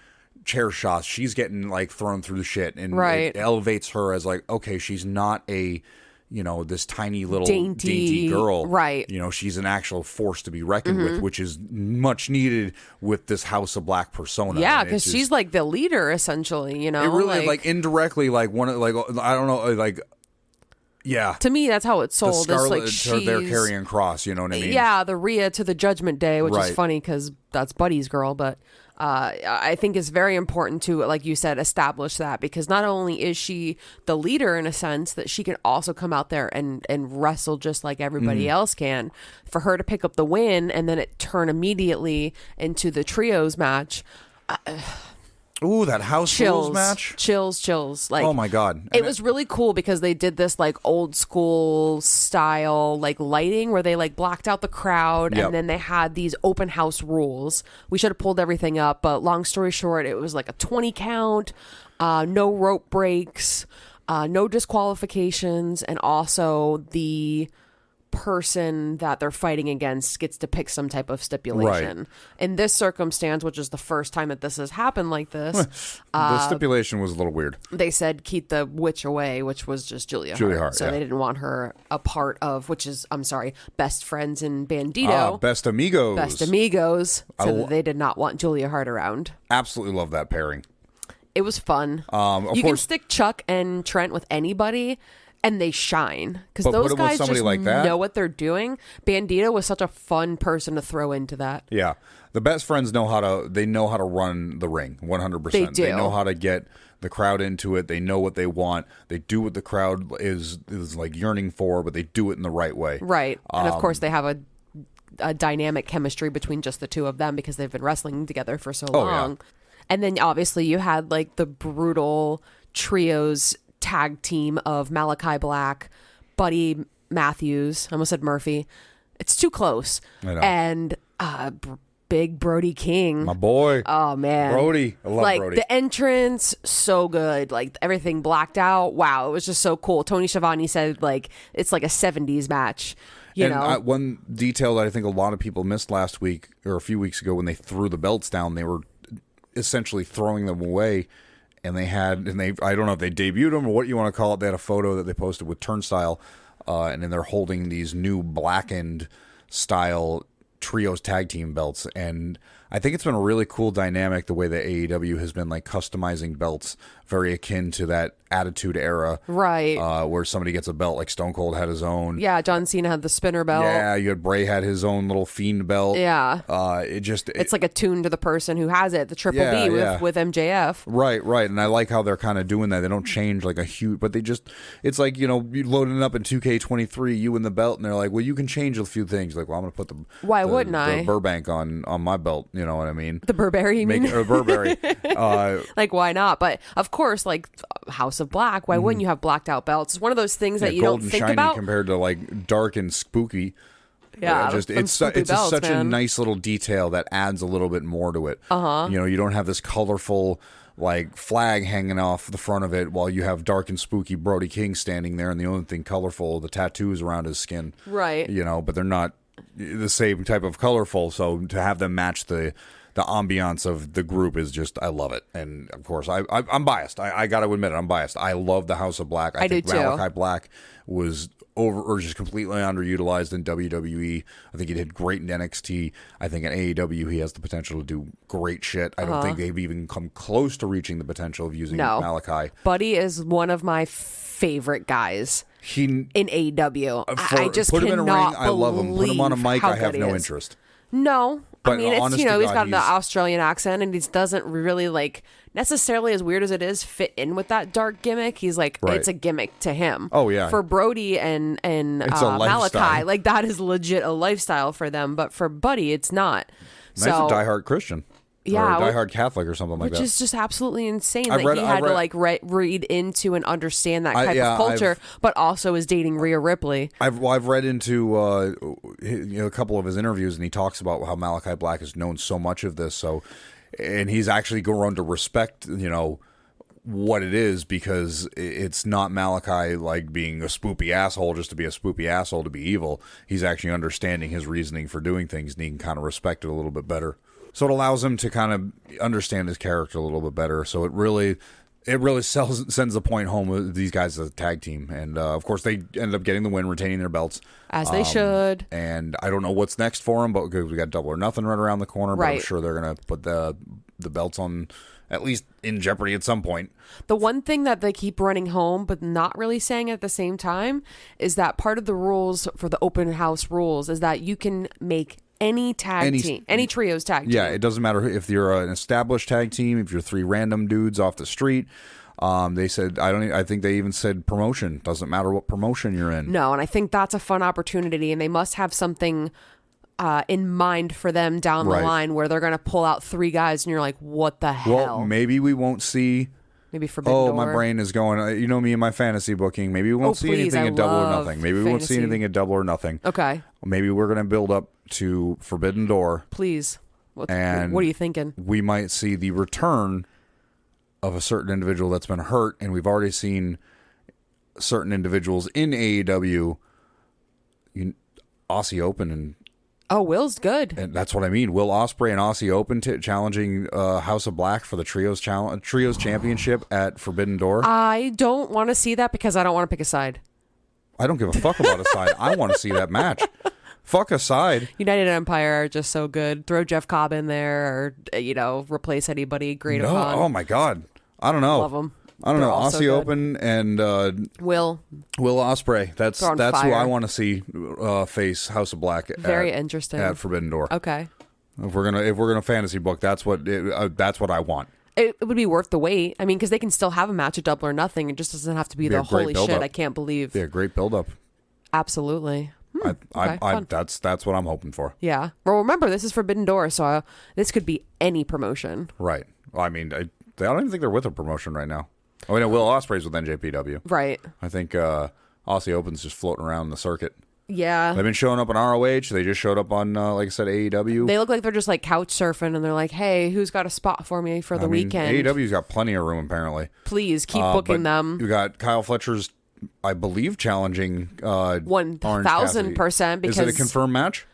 chair shots. She's getting like thrown through the shit, and it elevates her as like, okay, she's not a this tiny little dainty girl, right? She's an actual force to be reckoned with, which is much needed with this House of Black persona. Yeah, because she's like the leader essentially. It really like indirectly like one of like, I don't know, like Yeah. To me, that's how it's The sold. Scarlet It's to like their she's carrying cross, you know what I mean? yeah, the Rhea to the Judgment Day, which Right. is funny because that's Buddy's girl. But I think it's very important to, like you said, establish that, because not only is she the leader in a sense, that she can also come out there and wrestle just like everybody else can. For her to pick up the win and then it turn immediately into the trios match. Ooh, that house rules match. Chills. Like, Oh my God. It was really cool because they did this like old school style like lighting where they like blocked out the crowd, Yep. and then they had these open house rules. We should have pulled everything up, but long story short, it was like a 20 count, no rope breaks, no disqualifications, and also the person that they're fighting against gets to pick some type of stipulation. Right. In this circumstance, which is the first time that this has happened like this, The stipulation was a little weird. they said keep the witch away, which was just Julia Hart. So yeah. they didn't want her a part of, which is, I'm sorry, Best Friends in Bandito. Best Amigos. Best Amigos. So they did not want Julia Hart around. Absolutely love that pairing. It was fun. Of you can course- stick Chuck and Trent with anybody and they shine, because But put those them with guys somebody just like that? know what they're doing. Bandito was such a fun person to throw into that. Yeah. The best friends know how to run the ring 100%. They do. They know how to get the crowd into it. They know what they want. They do what the crowd is like yearning for, but they do it in the right way. Right. And of course they have a dynamic chemistry between just the two of them because they've been wrestling together for so long. Yeah. And then obviously you had like the brutal trios tag team of Malachi Black, Buddy Matthews, I almost said Murphy. It's too close. I know. And Big Brody King. My boy. Oh man, Brody. I love like Brody. the entrance, so good. Like everything blacked out. Wow, it was just so cool. Tony Schiavone said like it's like a 70s match. You know, one detail that I think a lot of people missed last week or a few weeks ago when they threw the belts down, they were essentially throwing them away. And they I don't know if they debuted them or what you want to call it. They had a photo that they posted with Turnstile, and then they're holding these new blackened style trios tag team belts. And I think it's been a really cool dynamic the way that AEW has been like customizing belts, very akin to that Attitude Era, right? where somebody gets a belt, like Stone Cold had his own. Yeah, John Cena had the spinner belt. Yeah, you had Bray had his own little Fiend belt. Yeah. It's like attuned to the person who has it, the Triple Yeah, B yeah. with MJF. Right. And I like how they're kind of doing that. They don't change like a huge, but it's like, you loading it up in 2K23, you and the belt, and they're like, well, you can change a few things. Like, well, I'm going to put the Burbank on my belt. You know what I mean? The Burberry, you mean? Burberry. Like, why not? But of course, like House of Black, why wouldn't you have blacked out belts? It's one of those things that you gold don't and think shiny about. compared to like dark and spooky. Yeah, it's them spooky belts, such a man. nice little detail that adds a little bit more to it. You don't have this colorful like flag hanging off the front of it while you have dark and spooky Brody King standing there, and the only thing colorful, the tattoos around his skin. Right. But they're not the same type of colorful. So to have them match the ambiance of the group is just, I love it. And of course, I'm biased. I got to admit it, I'm biased. I love the House of Black. I think do too. Malachi Black was just completely underutilized in WWE. I think he did great in NXT. I think in AEW he has the potential to do great shit. I don't think they've even come close to reaching the potential of using Malachi. Buddy is one of my favorite guys in AEW. I just put him in a ring. cannot I love him. Put him on a mic. how I have good no he is. interest. No. But I mean, it's, honest he's to God, got the Australian accent, and he doesn't really, like, necessarily, as weird as it is, fit in with that dark gimmick. He's like, Right. it's a gimmick to him. Oh, yeah. For Brody and It's a lifestyle. Malachi, like, that is legit a lifestyle for them. But for Buddy, it's not. Nice a diehard Christian. Yeah, or a diehard Catholic or something like which that. is just absolutely insane I've that read- he I've had read- to like read into and understand that type yeah, of culture, but also is dating Rhea Ripley. I've read into a couple of his interviews, and he talks about how Malachi Black has known so much of this. So, and he's actually grown to respect, what it is, because it's not Malachi like being a spoopy asshole just to be a spoopy asshole to be evil. He's actually understanding his reasoning for doing things, and he can kind of respect it a little bit better. So it allows him to kind of understand his character a little bit better. So it really sends the point home with these guys as a tag team. And of course, they end up getting the win, retaining their belts. As they should. And I don't know what's next for them, but we got Double or Nothing right around the corner. But I'm Right. sure they're going to put the the belt's on at least in jeopardy at some point. The one thing that they keep running home but not really saying at the same time is that part of the rules for the open house rules is that you can make any team, any trios tag team. Yeah, it doesn't matter if you're an established tag team, if you're 3 random dudes off the street. They said I think they even said promotion. Doesn't matter what promotion you're in. No, and I think that's a fun opportunity, and they must have something in mind for them down the line where they're going to pull out 3 guys and you're like, what the hell? Well, maybe we won't see. Maybe Forbidden Door. My brain is going. You know me and my fantasy booking. Maybe we won't see anything at Double or Nothing. Maybe we won't see anything at Double or Nothing. Okay. Maybe we're going to build up to Forbidden Door. Please. What are you thinking? We might see the return of a certain individual that's been hurt, and we've already seen certain individuals in AEW, Aussie Open and. Oh, Will's good. And that's what I mean. Will Ospreay and Aussie Open challenging House of Black for the Trios Championship at Forbidden Door. I don't want to see that because I don't want to pick a side. I don't give a fuck about a side. I want to see that match. Fuck a side. United Empire are just so good. Throw Jeff Cobb in there or, replace anybody great upon. Oh, my God. I don't know. Love them. I don't know. Aussie Open and Will Ospreay. That's who I want to see face House of Black. Very interesting at Forbidden Door. Okay. If we're gonna fantasy book, that's what I want. It would be worth the wait. I mean, because they can still have a match at Double or Nothing. It just doesn't have to be the holy shit. I can't believe. Yeah, great build up. Absolutely. That's what I'm hoping for. Yeah. Well, remember this is Forbidden Door, so this could be any promotion. Right. Well, I mean, I don't even think they're with a promotion right now. Oh, no, Will Ospreay's with NJPW. Right. I think Aussie Open's just floating around the circuit. Yeah. They've been showing up on ROH. They just showed up on, like I said, AEW. They look like they're just like couch surfing, and they're like, hey, who's got a spot for me for the weekend? AEW's got plenty of room, apparently. Please keep booking them. You got Kyle Fletcher's, I believe, challenging 1,000%. Because is it a confirmed match?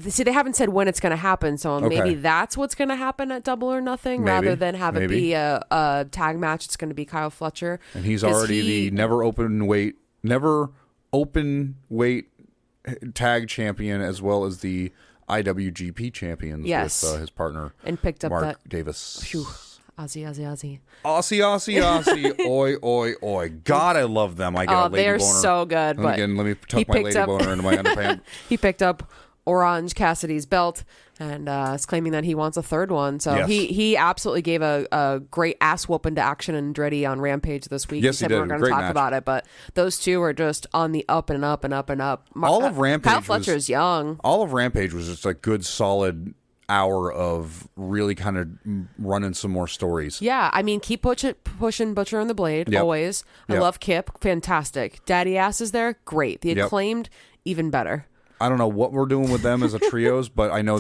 See, they haven't said when it's going to happen, so maybe that's what's going to happen at Double or Nothing, rather than have it be a tag match. It's going to be Kyle Fletcher, and he's already the never open weight tag champion, as well as the IWGP champions with his partner and picked up Mark Davis. Phew. Aussie. Aussie. Oi, oi, oi. God, I love them. I get a lady boner. They're so good. But again, let me tuck my lady boner into my underpants. He picked up Orange Cassidy's belt and is claiming that he wants a third one. So he absolutely gave a great ass whooping to Action and Andretti on Rampage this week. Yes, he did. We're going to talk about it, but those two are just on the up and up and up and up. All of Rampage. Kyle Fletcher's young. All of Rampage was just a good, solid hour of really kind of running some more stories. Yeah, I mean, keep pushing Butcher and the Blade, always. I love Kip, fantastic. Daddy Ass is there, great. The Acclaimed, even better. I don't know what we're doing with them as a trios, but I know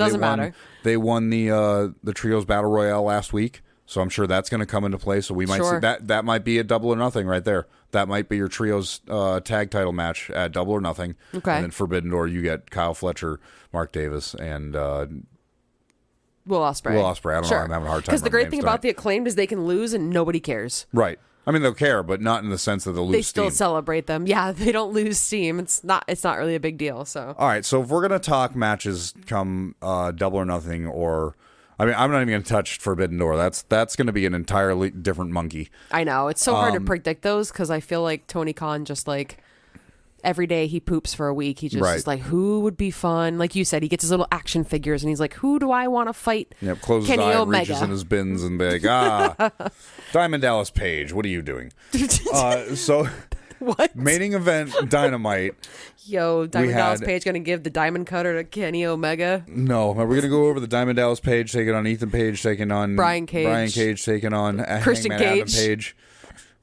they won the trios battle royale last week, so I'm sure that's going to come into play. So we might see that might be a Double or Nothing right there. That might be your trios tag title match at Double or Nothing. Okay. And then Forbidden Door, you get Kyle Fletcher, Mark Davis, and Will Ospreay. I don't know. I'm having a hard time. Because the great thing about the Acclaimed is they can lose and nobody cares. Right. I mean, they'll care, but not in the sense that they'll lose steam. They still celebrate them. Yeah, they don't lose steam. It's not really a big deal. So. All right, so if we're going to talk matches come Double or Nothing, or I mean, I'm not even going to touch Forbidden Door. That's going to be an entirely different monkey. I know. It's so hard to predict those because I feel like Tony Khan just like every day he poops for a week. He just is like, who would be fun? Like you said, he gets his little action figures and he's like, who do I want to fight? Yep, closes Kenny his eye, Omega. reaches in his bins and be like, Diamond Dallas Page, what are you doing? So what? Main event Dynamite. Yo, Diamond Dallas Page going to give the Diamond Cutter to Kenny Omega? No. Are we going to go over the Diamond Dallas Page taking on Ethan Page, taking on Brian Cage taking on Christian Hangman Cage. Adam Page.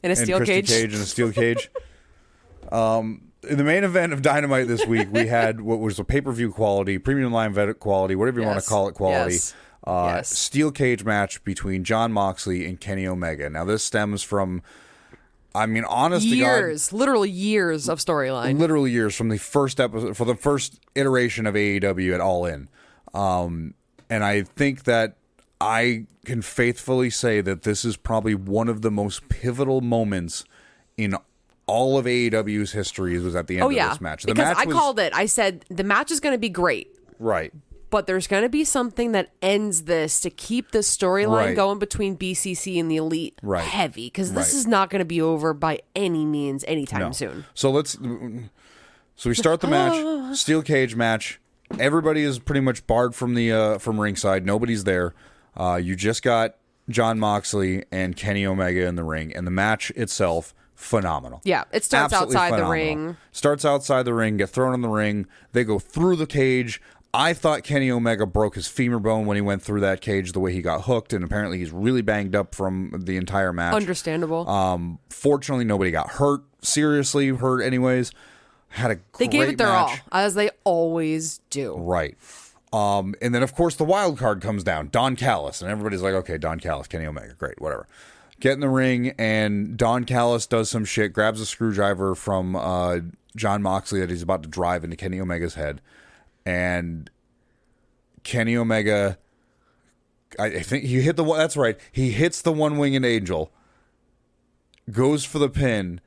In a steel Christian cage. Cage in a steel cage. In the main event of Dynamite this week, we had what was a pay-per-view quality, premium line vet quality, whatever you want to call it, quality. Steel cage match between Jon Moxley and Kenny Omega. Now, this stems from, I mean, honest to God, literal years of storyline. Literally years from the first episode, for the first iteration of AEW at All In. And I think that I can faithfully say that this is probably one of the most pivotal moments in all of AEW's history was at the end of this match. Because I called it. I said, the match is going to be great. Right. But there's going to be something that ends this to keep the storyline going between BCC and the Elite heavy, because this is not going to be over by any means anytime soon. So we start the match, steel cage match. Everybody is pretty much barred from the from ringside. Nobody's there. You just got Jon Moxley and Kenny Omega in the ring, and the match itself, phenomenal. Yeah, it starts Absolutely outside phenomenal. the ring. Starts outside the ring, get thrown in the ring. They go through the cage. I thought Kenny Omega broke his femur bone when he went through that cage, the way he got hooked, and apparently he's really banged up from the entire match. Understandable. Fortunately, nobody got hurt. Seriously hurt anyways. Had a great They gave it their all, match. as they always do. Right. And then, of course, the wild card comes down. Don Callis. And everybody's like, okay, Don Callis, Kenny Omega. Great, whatever. Get in the ring, and Don Callis does some shit, grabs a screwdriver from Jon Moxley that he's about to drive into Kenny Omega's head. And Kenny Omega, I think he hit the one. That's right. He hits the one-winged angel, goes for the pin,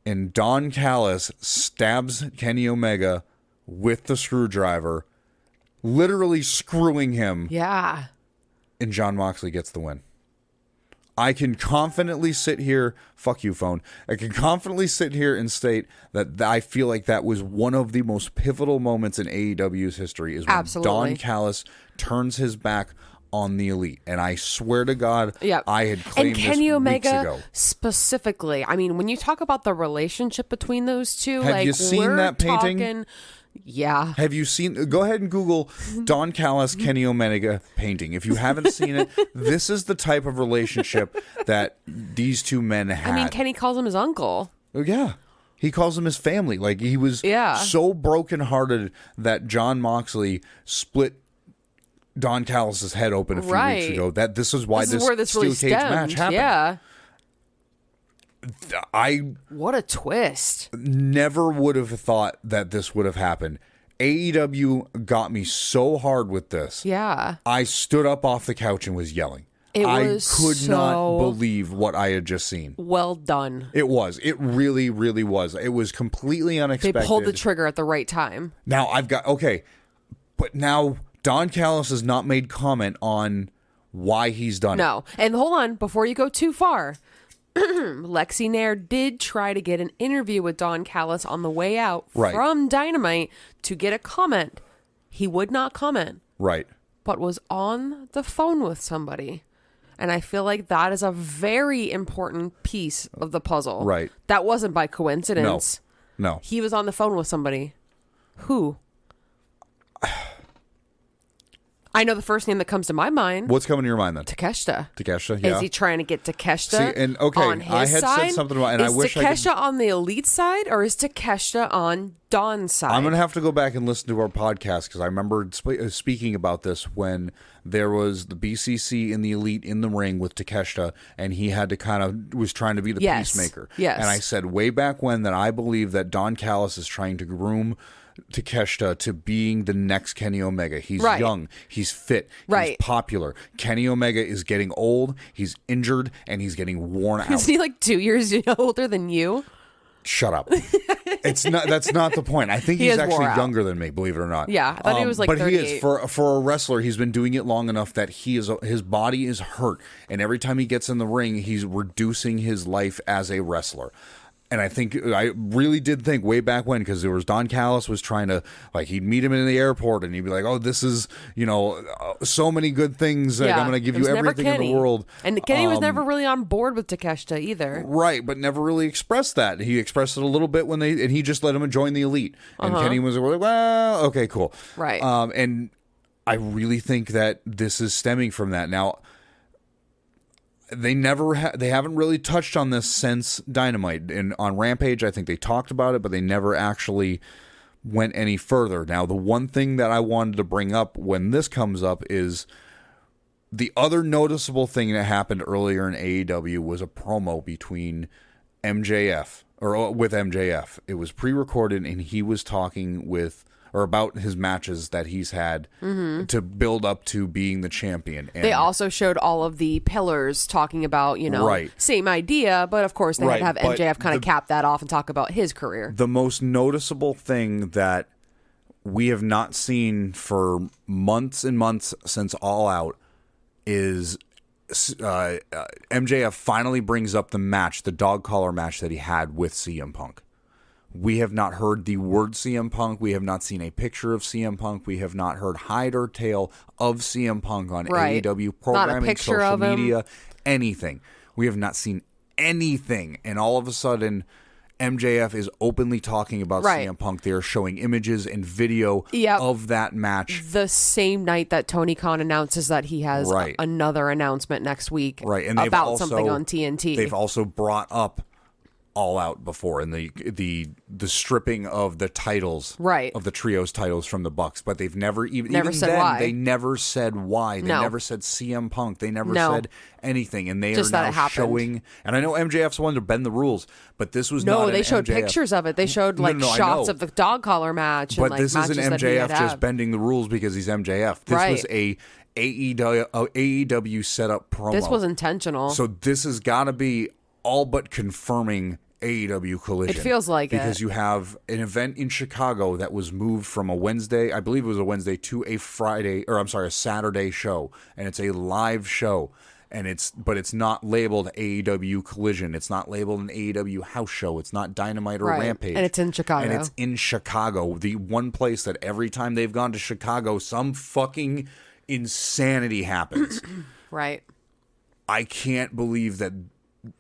and Don Callis stabs Kenny Omega with the screwdriver, literally screwing him. Yeah. And Jon Moxley gets the win. I can confidently sit here, fuck you, phone. I can confidently sit here and state that I feel like that was one of the most pivotal moments in AEW's history, is when Don Callis turns his back on the Elite. And I swear to God, I had claimed and Kenny this Omega weeks ago. Specifically. I mean, when you talk about the relationship between those two, have you seen that painting? Yeah. Have you seen? Go ahead and Google Don Callis, Kenny Omega painting. If you haven't seen it, this is the type of relationship that these two men had. I mean, Kenny calls him his uncle. Oh, yeah. He calls him his family. Like, he was so brokenhearted that Jon Moxley split Don Callis' head open a few weeks ago. That this is why this steel really cage match happened. Yeah. What a twist. Never would have thought that this would have happened. AEW got me so hard with this. Yeah. I stood up off the couch and was yelling. I could not believe what I had just seen. Well done. It was. It really, really was. It was completely unexpected. They pulled the trigger at the right time. Now but now Don Callis has not made comment on why he's done it. No. And hold on, before you go too far. Lexi Nair did try to get an interview with Don Callis on the way out from Dynamite to get a comment. He would not comment. Right. But was on the phone with somebody. And I feel like that is a very important piece of the puzzle. Right. That wasn't by coincidence. No. He was on the phone with somebody. Who? I know the first name that comes to my mind. What's coming to your mind then? Takeshita. Takeshita, yeah. Is he trying to get Takeshita on his I had side? said something about, and I wish Takeshita on the Elite side, or is Takeshita on Don's side? I'm going to have to go back and listen to our podcast, because I remember speaking about this when there was the BCC and the Elite in the ring with Takeshita, and he had to was trying to be the peacemaker. Yes. And I said way back when that I believe that Don Callis is trying to groom Takeshita to being the next Kenny Omega. He's young, he's fit, he's popular. Kenny Omega is getting old, he's injured, and he's getting worn out. Is he like 2 years older than you? Shut up. That's not the point. I think he's actually younger than me, believe it or not. Yeah, I thought he was like 38. But he is for a wrestler. He's been doing it long enough that his body is hurt, and every time he gets in the ring, he's reducing his life as a wrestler. And I really did think way back when, because there was Don Callis was trying to, like, he'd meet him in the airport and he'd be like, oh, this is, so many good things. Like, I'm going to give you everything in the world. And Kenny was never really on board with Takeshita either. Right, but never really expressed that. He expressed it a little bit and he just let him join the Elite. And Kenny was like, well, okay, cool. Right. And I really think that this is stemming from that. Now, they haven't really touched on this since Dynamite. And on Rampage, I think they talked about it, but they never actually went any further. Now, the one thing that I wanted to bring up when this comes up is the other noticeable thing that happened earlier in AEW was a promo between MJF, or with MJF. It was pre-recorded, and he was talking about his matches that he's had to build up to being the champion. And they also showed all of the pillars talking about, same idea, but of course they had to have MJF kind of cap that off and talk about his career. The most noticeable thing that we have not seen for months and months since All Out is MJF finally brings up the match, the dog collar match that he had with CM Punk. We have not heard the word CM Punk. We have not seen a picture of CM Punk. We have not heard hide or tail of CM Punk on AEW programming, social media, anything. We have not seen anything. And all of a sudden, MJF is openly talking about CM Punk. They are showing images and video of that match. The same night that Tony Khan announces that he has another announcement next week and about something on TNT. They've also brought up All Out before and the stripping of the titles of the trios titles from the Bucks, but they've never said why. They never said why. They never said CM Punk. They never said anything, and they just are now showing. And I know MJF's one to bend the rules, but this was not. They showed pictures of it. They showed shots of the dog collar match. But and, this isn't MJF just bending the rules because he's MJF. This was a AEW setup promo. This was intentional. So this has got to be all but confirming AEW Collision. It feels like because you have an event in Chicago that was moved from a Wednesday, I believe it was a Wednesday, to a a Saturday show, and it's a live show, and it's not labeled AEW Collision. It's not labeled an AEW house show. It's not Dynamite or Rampage, and it's in Chicago. And it's in Chicago, the one place that every time they've gone to Chicago, some fucking insanity happens. Right. I can't believe that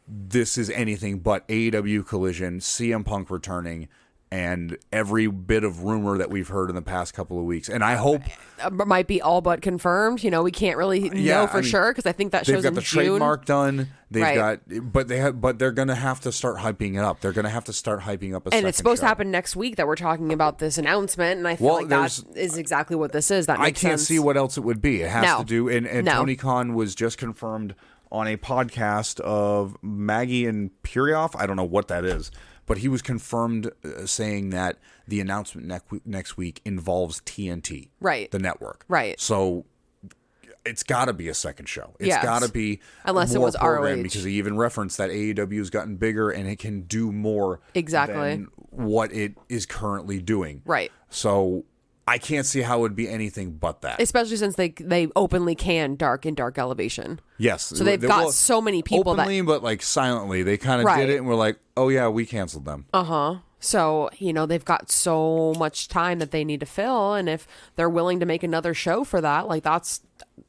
this is anything but AEW Collision, CM Punk returning, and every bit of rumor that we've heard in the past couple of weeks. And I hope might be all but confirmed. We can't really know for sure because I think that shows in June. They've got the trademark done. They've got, but they're going to have to start hyping it up. They're going to have to start hyping up a second And it's supposed show. to happen next week that we're talking about this announcement, and I feel like that is exactly what this is. That makes sense. I can't see what else it would be. It has to do, and Tony Khan was just confirmed on a podcast of Maggie and Purioff. I don't know what that is, but he was confirmed saying that the announcement next week involves TNT, the network. So it's got to be a second show. It's got to be unless more it was ROH, because he even referenced that AEW has gotten bigger and it can do more than what it is currently doing. So I can't see how it would be anything but that. Especially since they openly can dark elevation. Yes. So they've got so many people openly, but like silently. They kind of did it and we're like, oh yeah, we canceled them. So, they've got so much time that they need to fill, and if they're willing to make another show for that, like that's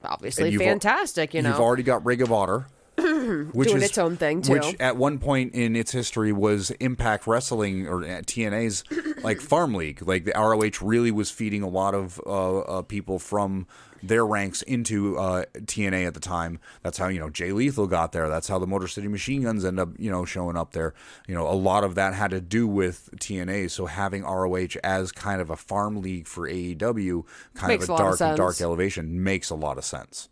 obviously fantastic, You've already got Ring of Honor. Which doing its own thing too. Which at one point in its history was Impact Wrestling or TNA's like farm league. Like the ROH really was feeding a lot of people from their ranks into TNA at the time. That's how Jay Lethal got there. That's how the Motor City Machine Guns end up showing up there. A lot of that had to do with TNA. So having ROH as kind of a farm league for AEW, kind of a dark elevation, makes a lot of sense.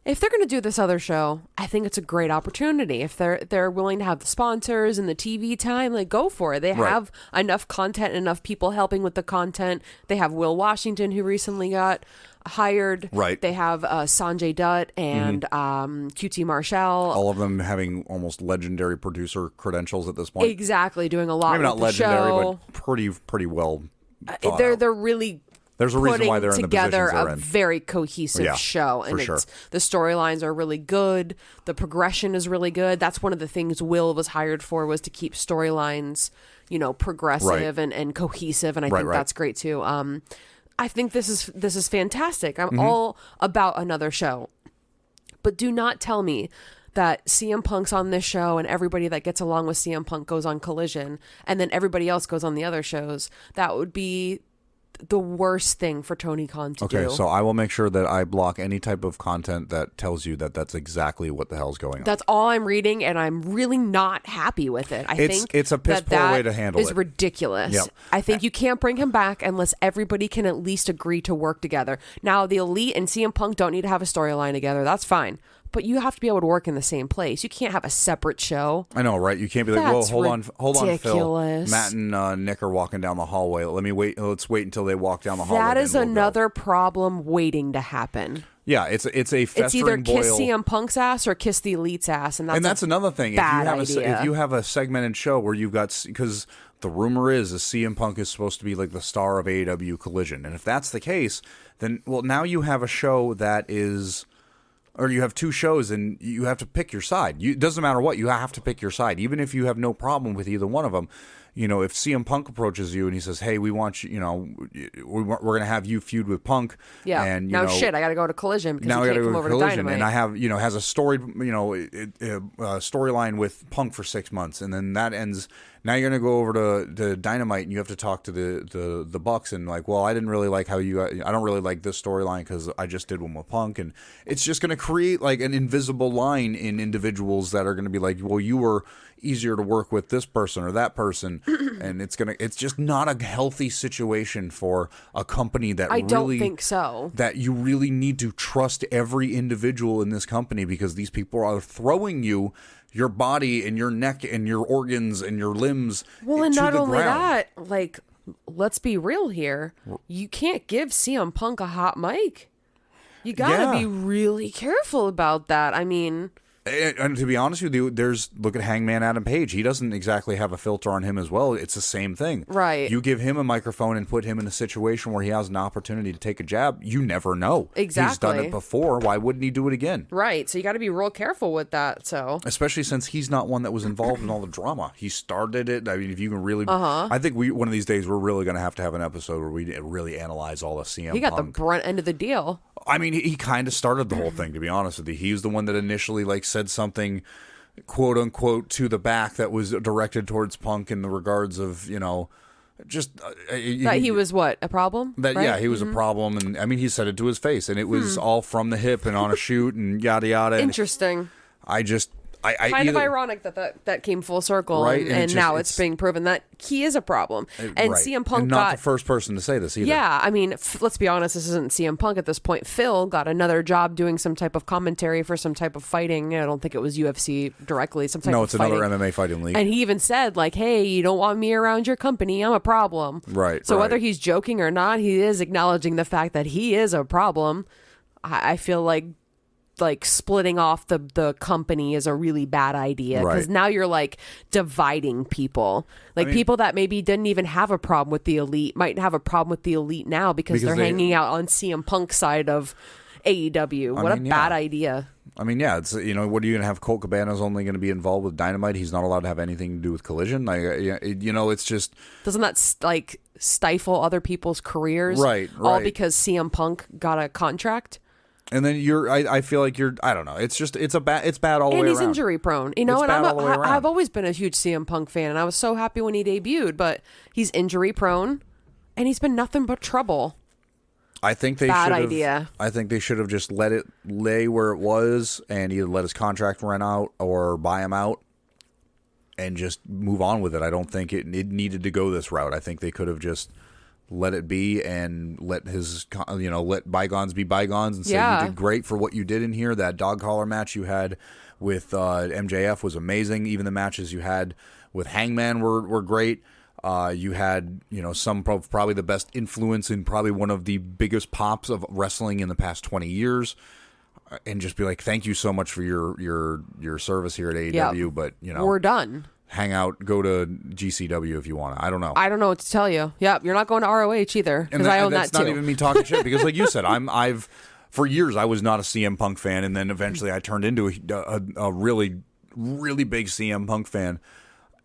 If they're going to do this other show, I think it's a great opportunity. If they're willing to have the sponsors and the TV time, like go for it. They have enough content, enough people helping with the content. They have Will Washington, who recently got hired. They have Sanjay Dutt and QT Marshall. All of them having almost legendary producer credentials at this point. Exactly, doing a lot. Maybe not legendary, but pretty well. They're really. There's a reason why they're in the positions they're in. Together a very cohesive show, and the storylines are really good. The progression is really good. That's one of the things Will was hired for, was to keep storylines, progressive and cohesive, and I think that's great too. I think this is fantastic. I'm all about another show, but do not tell me that CM Punk's on this show and everybody that gets along with CM Punk goes on Collision, and then everybody else goes on the other shows. That would be the worst thing for Tony Khan to do. Okay, so I will make sure that I block any type of content that tells you that that's exactly what the hell's going on. That's all I'm reading, and I'm really not happy with it. I think it's a piss poor way to handle it. Is ridiculous. Yep. I think you can't bring him back unless everybody can at least agree to work together. Now, the Elite and CM Punk don't need to have a storyline together. That's fine. But you have to be able to work in the same place. You can't have a separate show. I know, right? You can't be like, whoa, hold on, Phil. Matt and Nick are walking down the hallway. Let's wait until they walk down the hallway. That is another problem waiting to happen. Yeah, it's a festering boil. It's either kiss CM Punk's ass or kiss the Elite's ass, and that's another thing. If you have a segmented show where you've got, because the rumor is CM Punk is supposed to be like the star of AEW Collision. And if that's the case, then, well, now you have a show that is, or you have two shows and you have to pick your side. It doesn't matter what, you have to pick your side. Even if you have no problem with either one of them, you know, if CM Punk approaches you and he says, hey, we want you, you know, we're going to have you feud with Punk. Yeah. And, you now, know, shit, I got to go to Collision because now you I got can't to come go over to to Collision, Dynamite. and I have, you know, has a story, you know, storyline with Punk for 6 months, and then that ends. Now you're going to go over to Dynamite, and you have to talk to the Bucks, and like, well, I didn't really like how you. I don't really like this storyline because I just did one with Punk, and it's just going to create like an invisible line in individuals that are going to be like, well, you were easier to work with this person or that person, and it's just not a healthy situation for a company that I really, don't think so. that you really need to trust every individual in this company because these people are throwing you your body and your neck and your organs and your limbs Well, and to not the only ground. that, like, let's be real here. You can't give CM Punk a hot mic. You gotta Yeah. be really careful about that. I mean, And to be honest with you, look at Hangman Adam Page. He doesn't exactly have a filter on him as well. It's the same thing. Right. You give him a microphone and put him in a situation where he has an opportunity to take a jab, you never know. Exactly. He's done it before. Why wouldn't he do it again? right. So you got to be real careful with that. So, Especially since he's not one that was involved in all the drama. He started it. I mean, if you can really... I think one of these days we're really going to have an episode where we really analyze all of CM he got Punk. the brunt end of the deal. I mean, he kind of started the whole thing, to be honest with you. He was the one that initially like said something, quote unquote, to the back that was directed towards Punk in the regards of, you know, just That he was what, a problem? that right? yeah, he was a problem, and I mean, he said it to his face, and it was all from the hip and on a shoot and yada yada. And Interesting. I just. I Kind of either, ironic that came full circle, Right, and, and and now it's being proven that he is a problem. And right. CM Punk and not got the first person to say this either. Yeah, I mean, let's be honest, this isn't CM Punk at this point. Phil got another job doing some type of commentary for some type of fighting. I don't think it was UFC directly, some type No, of it's fighting. another MMA fighting league. And he even said, like, hey, you don't want me around your company. I'm a problem. Right, So right. whether he's joking or not, he is acknowledging the fact that he is a problem. I feel like splitting off the company is a really bad idea because Right. now you're like dividing people. Like, people that maybe didn't even have a problem with the elite might have a problem with the elite now because they're hanging out on CM Punk's side of AEW. What a bad idea. I mean, yeah, it's, you know, what are you going to have? Colt Cabana's only going to be involved with Dynamite. He's not allowed to have anything to do with Collision. Like, you know, it's just Doesn't that stifle other people's careers? Right, All right. because CM Punk got a contract. and then I feel like I don't know. It's just it's bad all the And way he's around. injury prone, you know. It's And bad all the way around. I've always been a huge CM Punk fan, and I was so happy when he debuted. But he's injury prone, and he's been nothing but trouble. I think they Bad should have, idea. I think they should have just let it lay where it was and either let his contract run out or buy him out and just move on with it. I don't think it needed to go this route. I think they could have just let it be and let let bygones be bygones and say Yeah. you did great for what you did in here. That dog collar match you had with MJF was amazing. Even the matches you had with Hangman were great. You had, probably the best influence in probably one of the biggest pops of wrestling in the past 20 years, and just be like, thank you so much for your service here at AEW. Yep. But We're done. hang out, go to GCW if you want to. I don't know. I don't know what to tell you. Yep, you're not going to ROH either because I own that's that not too. even me talking shit because, like you said, I've for years I was not a CM Punk fan, and then eventually I turned into a really, really big CM Punk fan.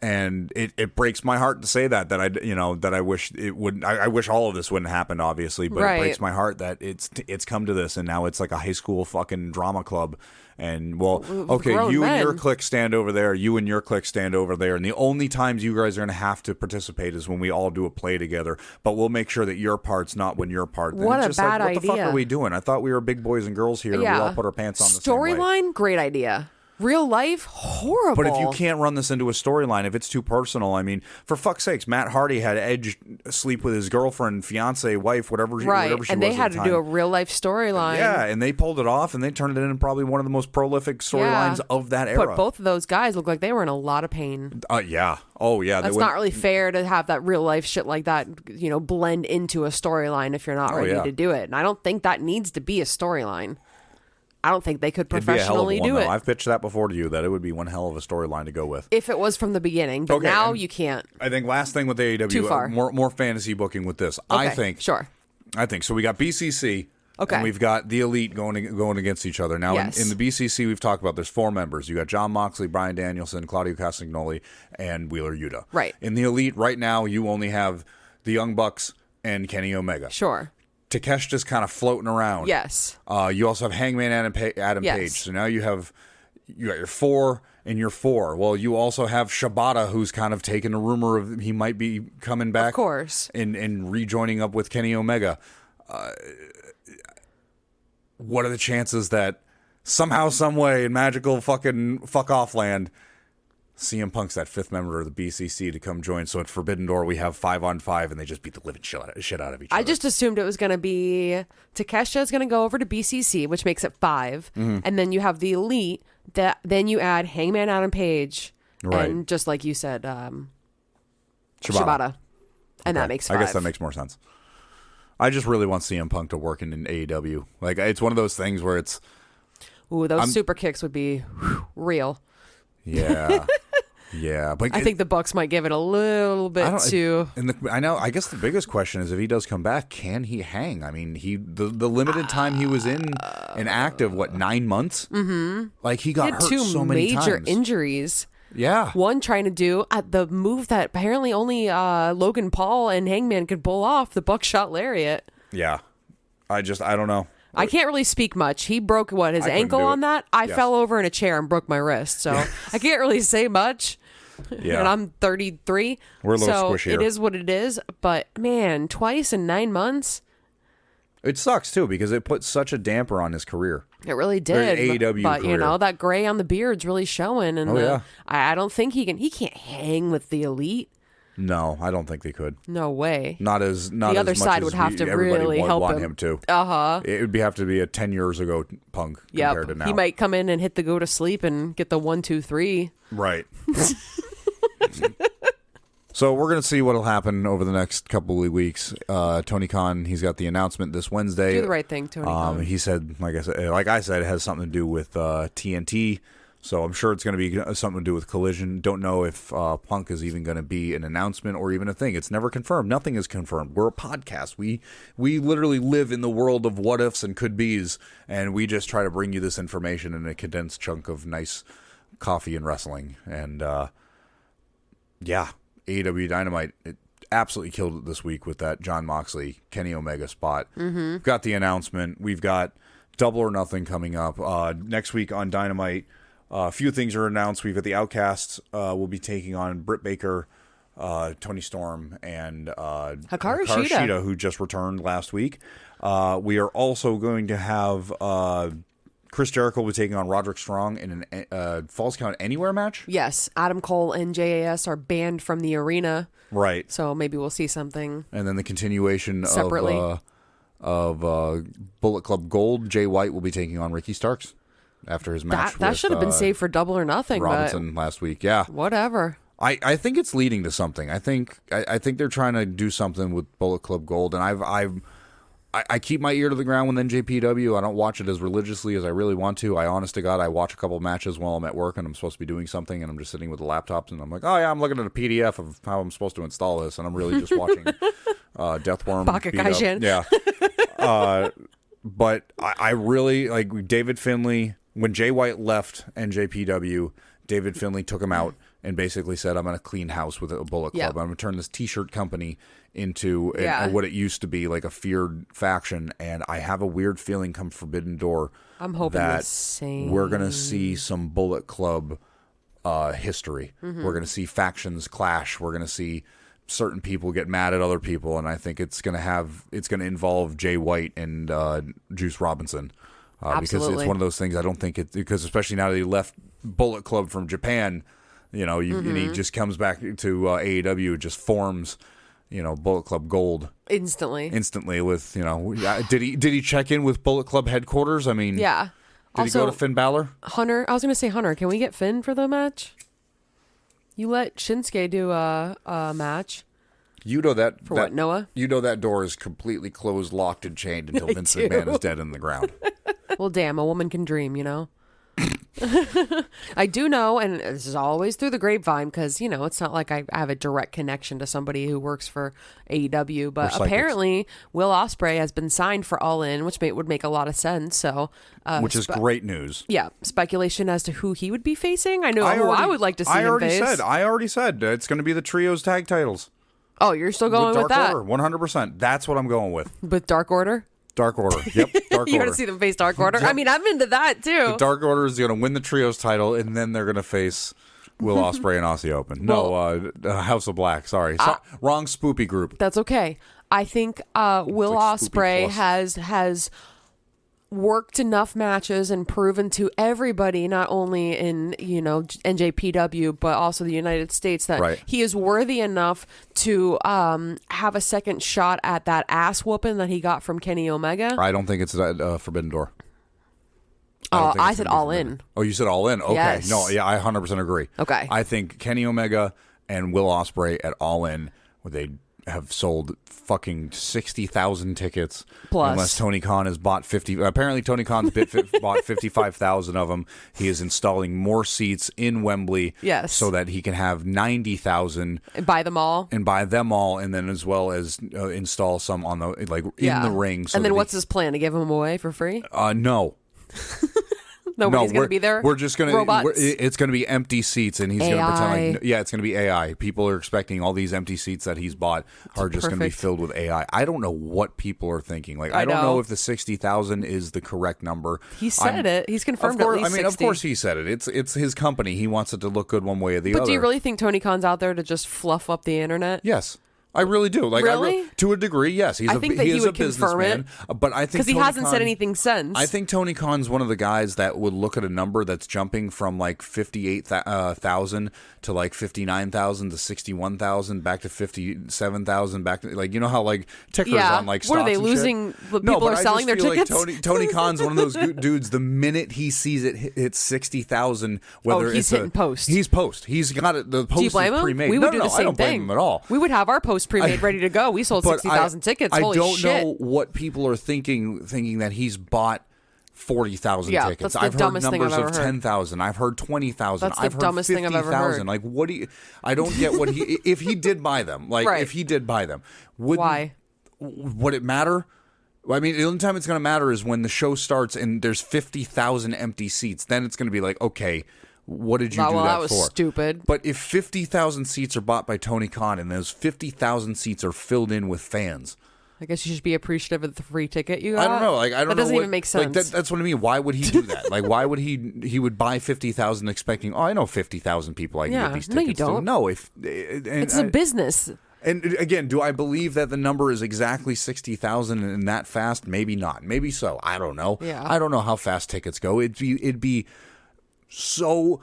And it breaks my heart to say that I wish it wouldn't. I wish all of this wouldn't happen, obviously, but Right. it breaks my heart that it's come to this, and now it's like a high school fucking drama club. And okay, grown you and your men. clique stand over there, you and your clique stand over there, and the only times you guys are going to have to participate is when we all do a play together. But we'll make sure that your part's not when your part. And What it's a just bad like, what the fuck idea. are we doing? I thought we were big boys and girls here, and we all put our pants on the same way. Storyline, great idea. Real life, horrible. But if you can't run this into a storyline, if it's too personal, I mean, for fuck's sakes, Matt Hardy had Edge sleep with his girlfriend, fiance, wife, whatever she right, was and they at had the to do a time. real life storyline. Yeah, and they pulled it off, and they turned it into probably one of the most prolific storylines of that era. But both of those guys look like they were in a lot of pain. Yeah. Oh, yeah. That's not really fair to have that real life shit like that, blend into a storyline if you're not ready yeah. to do it. And I don't think that needs to be a storyline. I don't think they could It'd be a hell of a professionally one, do though. it I've pitched that before to you that it would be one hell of a storyline to go with. if it was from the beginning. But Okay, now and you can't. I think last thing with AEW, Too far. More fantasy booking with this. Okay, sure. I think so. We got BCC. Okay. And we've got the Elite going against each other. Now, Yes. in the BCC, we've talked about there's 4 members. You got John Moxley, Bryan Danielson, Claudio Castagnoli, and Wheeler Yuta. Right. In the Elite, right now, you only have the Young Bucks and Kenny Omega. Sure. Takeshita's kind of floating around. Yes. You also have Hangman Adam Yes. Page. So now you got your 4 and your 4. Well, you also have Shibata, who's kind of taken a rumor of he might be coming back. Of course. And rejoining up with Kenny Omega. What are the chances that somehow, some way, in magical fucking fuck off land, CM Punk's that 5th member of the BCC to come join? So at Forbidden Door, we have 5-on-5, and they just beat the living shit out of each other. I just assumed it was going to be Takeshita is going to go over to BCC, which makes it 5, and then you have the Elite. Then you add Hangman Adam Page, Right. and just like you said, Shibata, and that makes 5. I guess that makes more sense. I just really want CM Punk to work in AEW. Like, it's one of those things where it's... Ooh, those super kicks would be real. Yeah. Yeah. But I think the Bucks might give it a little bit too. I know. I guess the biggest question is if he does come back, can he hang? I mean, the limited time he was in active, 9 months? Mm-hmm. Like, he got hurt so many times. 2 major injuries. Yeah. One trying to do the move that apparently only Logan Paul and Hangman could pull off, the buckshot lariat. Yeah. I don't know. I can't really speak much. He broke his ankle do on it. that. I Yes. fell over in a chair and broke my wrist, so I can't really say much. Yeah. And I'm 33. We're a little so squishier. it is what it is. But man, twice in 9 months, It sucks, too, because it put such a damper on his career. it really did. AEW but career. you know, that gray on the beard's really showing, and yeah. I don't think he can't hang with the Elite. No, I don't think they could. No way. Not as The other as much side as would have to everybody really would help want him. him to. Uh-huh. It would have to be a 10 years ago Punk compared to now. He might come in and hit the go to sleep and get the 1, 2, 3. Right. So we're going to see what will happen over the next couple of weeks. Tony Khan, he's got the announcement this Wednesday. Do the right thing, Tony Khan. He said, like I said, it has something to do with TNT. So I'm sure it's going to be something to do with Collision. Don't know if Punk is even going to be an announcement or even a thing. It's never confirmed. Nothing is confirmed. We're a podcast. We literally live in the world of what ifs and could be's, and we just try to bring you this information in a condensed chunk of nice coffee and wrestling. And yeah, AEW Dynamite, it absolutely killed it this week with that John Moxley, Kenny Omega spot. Mm-hmm. We've got the announcement. We've got Double or Nothing coming up. Next week on Dynamite, a few things are announced. We've got the Outcasts. We'll be taking on Britt Baker, Tony Storm, and Hikaru Shida, who just returned last week. We are also going to have Chris Jericho will be taking on Roderick Strong in an Falls Count Anywhere match. Yes, Adam Cole and JAS are banned from the arena. Right. So maybe we'll see something. And then the continuation separately of Bullet Club Gold. Jay White will be taking on Ricky Starks after his match. That should have been saved for Double or Nothing. Robinson last week. Yeah. Whatever. I think it's leading to something. I think they're trying to do something with Bullet Club Gold, and I keep my ear to the ground with NJPW. I don't watch it as religiously as I really want to. I, honest to God, I watch a couple matches while I'm at work and I'm supposed to be doing something, and I'm just sitting with the laptops, and I'm like, oh yeah, I'm looking at a PDF of how I'm supposed to install this, and I'm really just watching Deathworm Baka beat Kaijin. up. Yeah. But I really like David Finlay. When Jay White left NJPW, David Finlay took him out and basically said, I'm going to clean house with a Bullet Club. Yeah. I'm going to turn this T-shirt company into Yeah. what it used to be, like a feared faction. And I have a weird feeling come Forbidden Door I'm hoping that the same. we're going to see some Bullet Club history. Mm-hmm. We're going to see factions clash. We're going to see certain people get mad at other people. And I think it's going to involve Jay White and Juice Robinson. Because Absolutely. it's one of those things I don't think because especially now that he left Bullet Club from Japan, and he just comes back to AEW, just forms, Bullet Club Gold instantly with, did he check in with Bullet Club headquarters? I mean, Yeah. Did he go to Finn Balor? Hunter, I was going to say Hunter. Can we get Finn for the match? You let Shinsuke do a match. You know that For what, Noah? You know that door is completely closed, locked, and chained until Vince do. McMahon is dead in the ground. Well, damn, a woman can dream, you know? I do know, and this is always through the grapevine, because, you know, it's not like I have a direct connection to somebody who works for AEW, but apparently Will Ospreay has been signed for All In, which would make a lot of sense. So, which is great news. Yeah, speculation as to who he would be facing. I know who I would like to see him face. I already said it's going to be the Trios tag titles. Oh, you're still going with that? Dark Order, 100%. That's what I'm going with. With Dark Order? Dark Order. Yep, Dark Order. You want to see them face Dark Order? Yep. I mean, I'm into that, too. The Dark Order is going to win the Trios title, and then they're going to face Will Ospreay and Aussie Open. No, House of Black. Sorry. Wrong spoopy group. That's okay. I think Will Ospreay has worked enough matches and proven to everybody, not only in, you know, NJPW, but also the United States, that he is worthy enough to have a second shot at that ass whooping that he got from Kenny Omega. I don't think it's Forbidden Door. I said All In. Oh, you said All In? Okay. Yes. No, yeah, I 100% agree. Okay. I think Kenny Omega and Will Ospreay at All In, where they have sold fucking 60,000 tickets. Plus. Unless Tony Khan has bought 50. Apparently, Tony Khan's bought 55,000 of them. He is installing more seats in Wembley. Yes. So that he can have 90,000. And buy them all. And then as well as install some on the, in the ring. So and then what's his plan? To give them away for free? No. Nobody's going to be there. We're just going to. It's going to be empty seats, and he's going to pretend like it's going to be AI. People are expecting all these empty seats that he's bought are just going to be filled with AI. I don't know what people are thinking. Like I don't know if the 60,000 is the correct number. He said it. He's confirmed at least 60. Of course he said it. It's his company. He wants it to look good one way or the other. But do you really think Tony Khan's out there to just fluff up the internet? Yes. I really do. Really? To a degree, yes. I think that he would confirm it. But I think because he hasn't said anything since. I think Tony Khan's one of the guys that would look at a number that's jumping from like 58,000 to like 59,000 to 61,000 back to 57,000 back to like, you know how like tickers on like stocks. What are they losing? People are selling their tickets. Like Tony Khan's one of those dudes. The minute he sees it hit 60,000, whether he's hitting post. He's post. He's got it. The post do you blame is pre-made. We would do the same I don't blame him at all. We would have our post pre-made ready to go. We sold 60,000 tickets. Holy shit. I don't know what people are thinking that he's bought 40,000 tickets. I've heard numbers of 10,000. I've heard 20,000. I've heard 50,000. Like what do you? I don't get what he. If he did buy them, if he did buy them, would it matter? I mean, the only time it's going to matter is when the show starts and there's 50,000 empty seats. Then it's going to be like, okay. What did you do that for? That was stupid. But if 50,000 seats are bought by Tony Khan and those 50,000 seats are filled in with fans, I guess you should be appreciative of the free ticket you got. I don't know. That doesn't even make sense. That's what I mean. Why would he do that? Why would he would buy 50,000 expecting? Oh, I know 50,000 people. I can get these tickets. No, you don't. To. No, it's a business. And again, do I believe that the number is exactly 60,000 and that fast? Maybe not. Maybe so. I don't know. Yeah. I don't know how fast tickets go. It'd be so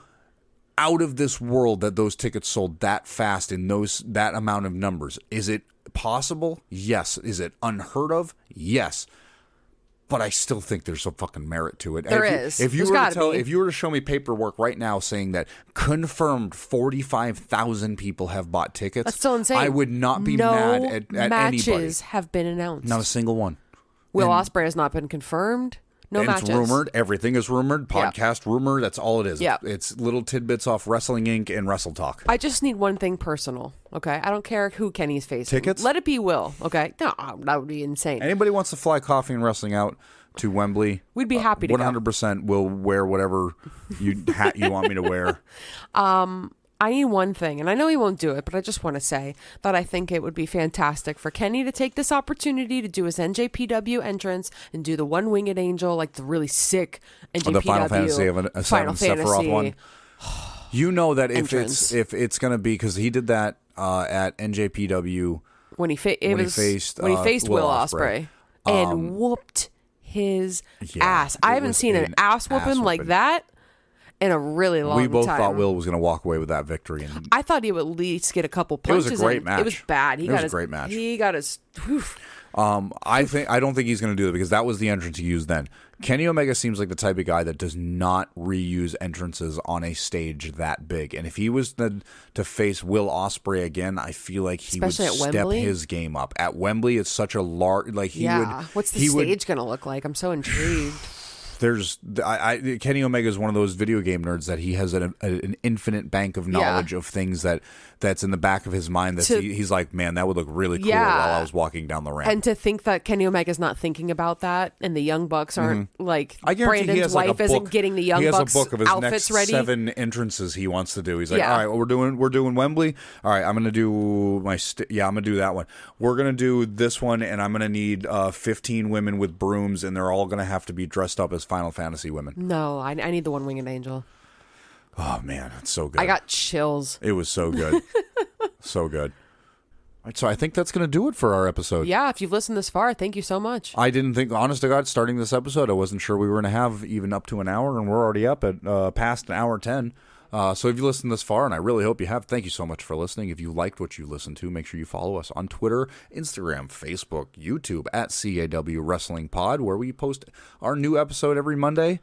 out of this world that those tickets sold that fast in that amount of numbers. Is it possible? Yes. Is it unheard of? Yes. But I still think there's some fucking merit to it. There is. If you were to show me paperwork right now saying that confirmed 45,000 people have bought tickets, that's still insane. I would not be mad at anybody. Matches have been announced. Not a single one. Will Ospreay has not been confirmed. No matches. It's rumored. Everything is rumored. Podcast rumor. That's all it is. Yep. It's little tidbits off Wrestling Inc. and Wrestle Talk. I just need one thing personal, okay? I don't care who Kenny's facing. Tickets? Let it be Will, okay? No, that would be insane. Anybody wants to fly Coffee and Wrestling out to Wembley? We'd be happy to 100% will wear whatever hat you want me to wear. I need one thing, and I know he won't do it, but I just want to say that I think it would be fantastic for Kenny to take this opportunity to do his NJPW entrance and do the one-winged angel, like the really sick NJPW. The Final Fantasy of a Sephiroth one. You know that if it's going to be, because he did that at NJPW when he faced Will Ospreay and whooped his ass. I haven't seen an ass whooping like that in a really long time. We both thought Will was going to walk away with that victory. And I thought he would at least get a couple punches. It was a great match. It was bad. It was a great match. He got his... I don't think he's going to do it because that was the entrance he used then. Kenny Omega seems like the type of guy that does not reuse entrances on a stage that big. And if he was to face Will Ospreay again, I feel like he would step his game up. At Wembley, it's such a large... What's the stage going to look like? I'm so intrigued. Kenny Omega is one of those video game nerds that he has an infinite bank of knowledge of things that's in the back of his mind. He's like, man, that would look really cool while I was walking down the ramp. And to think that Kenny Omega's not thinking about that, and the Young Bucks aren't I guarantee Brandon's wife isn't getting the Young Bucks he has a book of his outfits next ready. 7 entrances he wants to do. He's like, all right, well, we're doing Wembley. All right, I'm gonna do I'm gonna do that one. We're gonna do this one, and I'm gonna need 15 women with brooms, and they're all gonna have to be dressed up as Final Fantasy women. No, I need the one-winged angel. Oh man, it's so good. I got chills. It was so good. So good. All right, so I think that's going to do it for our episode. Yeah, if you've listened this far, thank you so much. I didn't think, honest to God, starting this episode, I wasn't sure we were going to have even up to an hour, and we're already up at past an hour 10. So if you listened this far, and I really hope you have, thank you so much for listening. If you liked what you listened to, make sure you follow us on Twitter, Instagram, Facebook, YouTube, at CAW Wrestling Pod, where we post our new episode every Monday.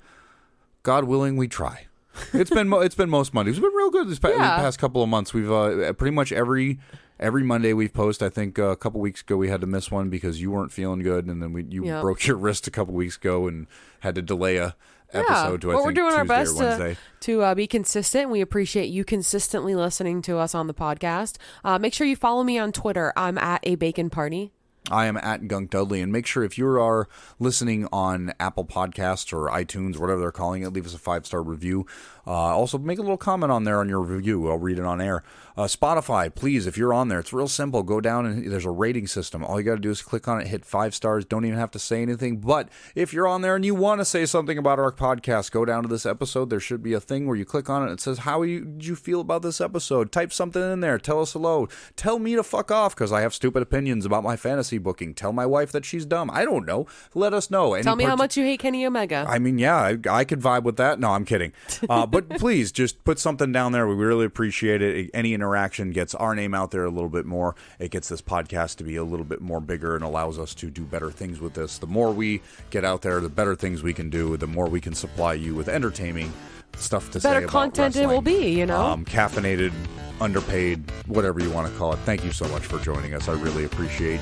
God willing, we try. It's been most Mondays. It's been real good these past couple of months. We've pretty much every Monday we've posted. I think a couple weeks ago we had to miss one because you weren't feeling good, and then you broke your wrist a couple weeks ago and had to delay a episode to I think we're doing Tuesday our best or Wednesday. to be consistent. We appreciate you consistently listening to us on the podcast. Make sure you follow me on Twitter. I'm at A Bacon Party. I am at Gunk Dudley, and make sure if you are listening on Apple Podcasts or iTunes, whatever they're calling it, leave us a 5-star review. Also, make a little comment on there on your review. I'll read it on air. Spotify, please, if you're on there, it's real simple. Go down and there's a rating system. All you got to do is click on it, hit 5 stars. Don't even have to say anything. But if you're on there and you want to say something about our podcast, go down to this episode. There should be a thing where you click on it. It says, how did you feel about this episode? Type something in there. Tell us hello. Tell me to fuck off because I have stupid opinions about my fantasy booking. Tell my wife that she's dumb. I don't know. Let us know. Tell me how much you hate Kenny Omega. I mean, yeah, I could vibe with that. No, I'm kidding. But please, just put something down there. We really appreciate it. Any interaction gets our name out there a little bit more. It gets this podcast to be a little bit more bigger and allows us to do better things with this. The more we get out there, the better things we can do, the more we can supply you with entertaining stuff to say about better content wrestling. It will be, you know. Caffeinated, underpaid, whatever you want to call it. Thank you so much for joining us. I really appreciate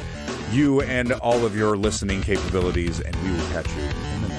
you and all of your listening capabilities, and we will catch you in the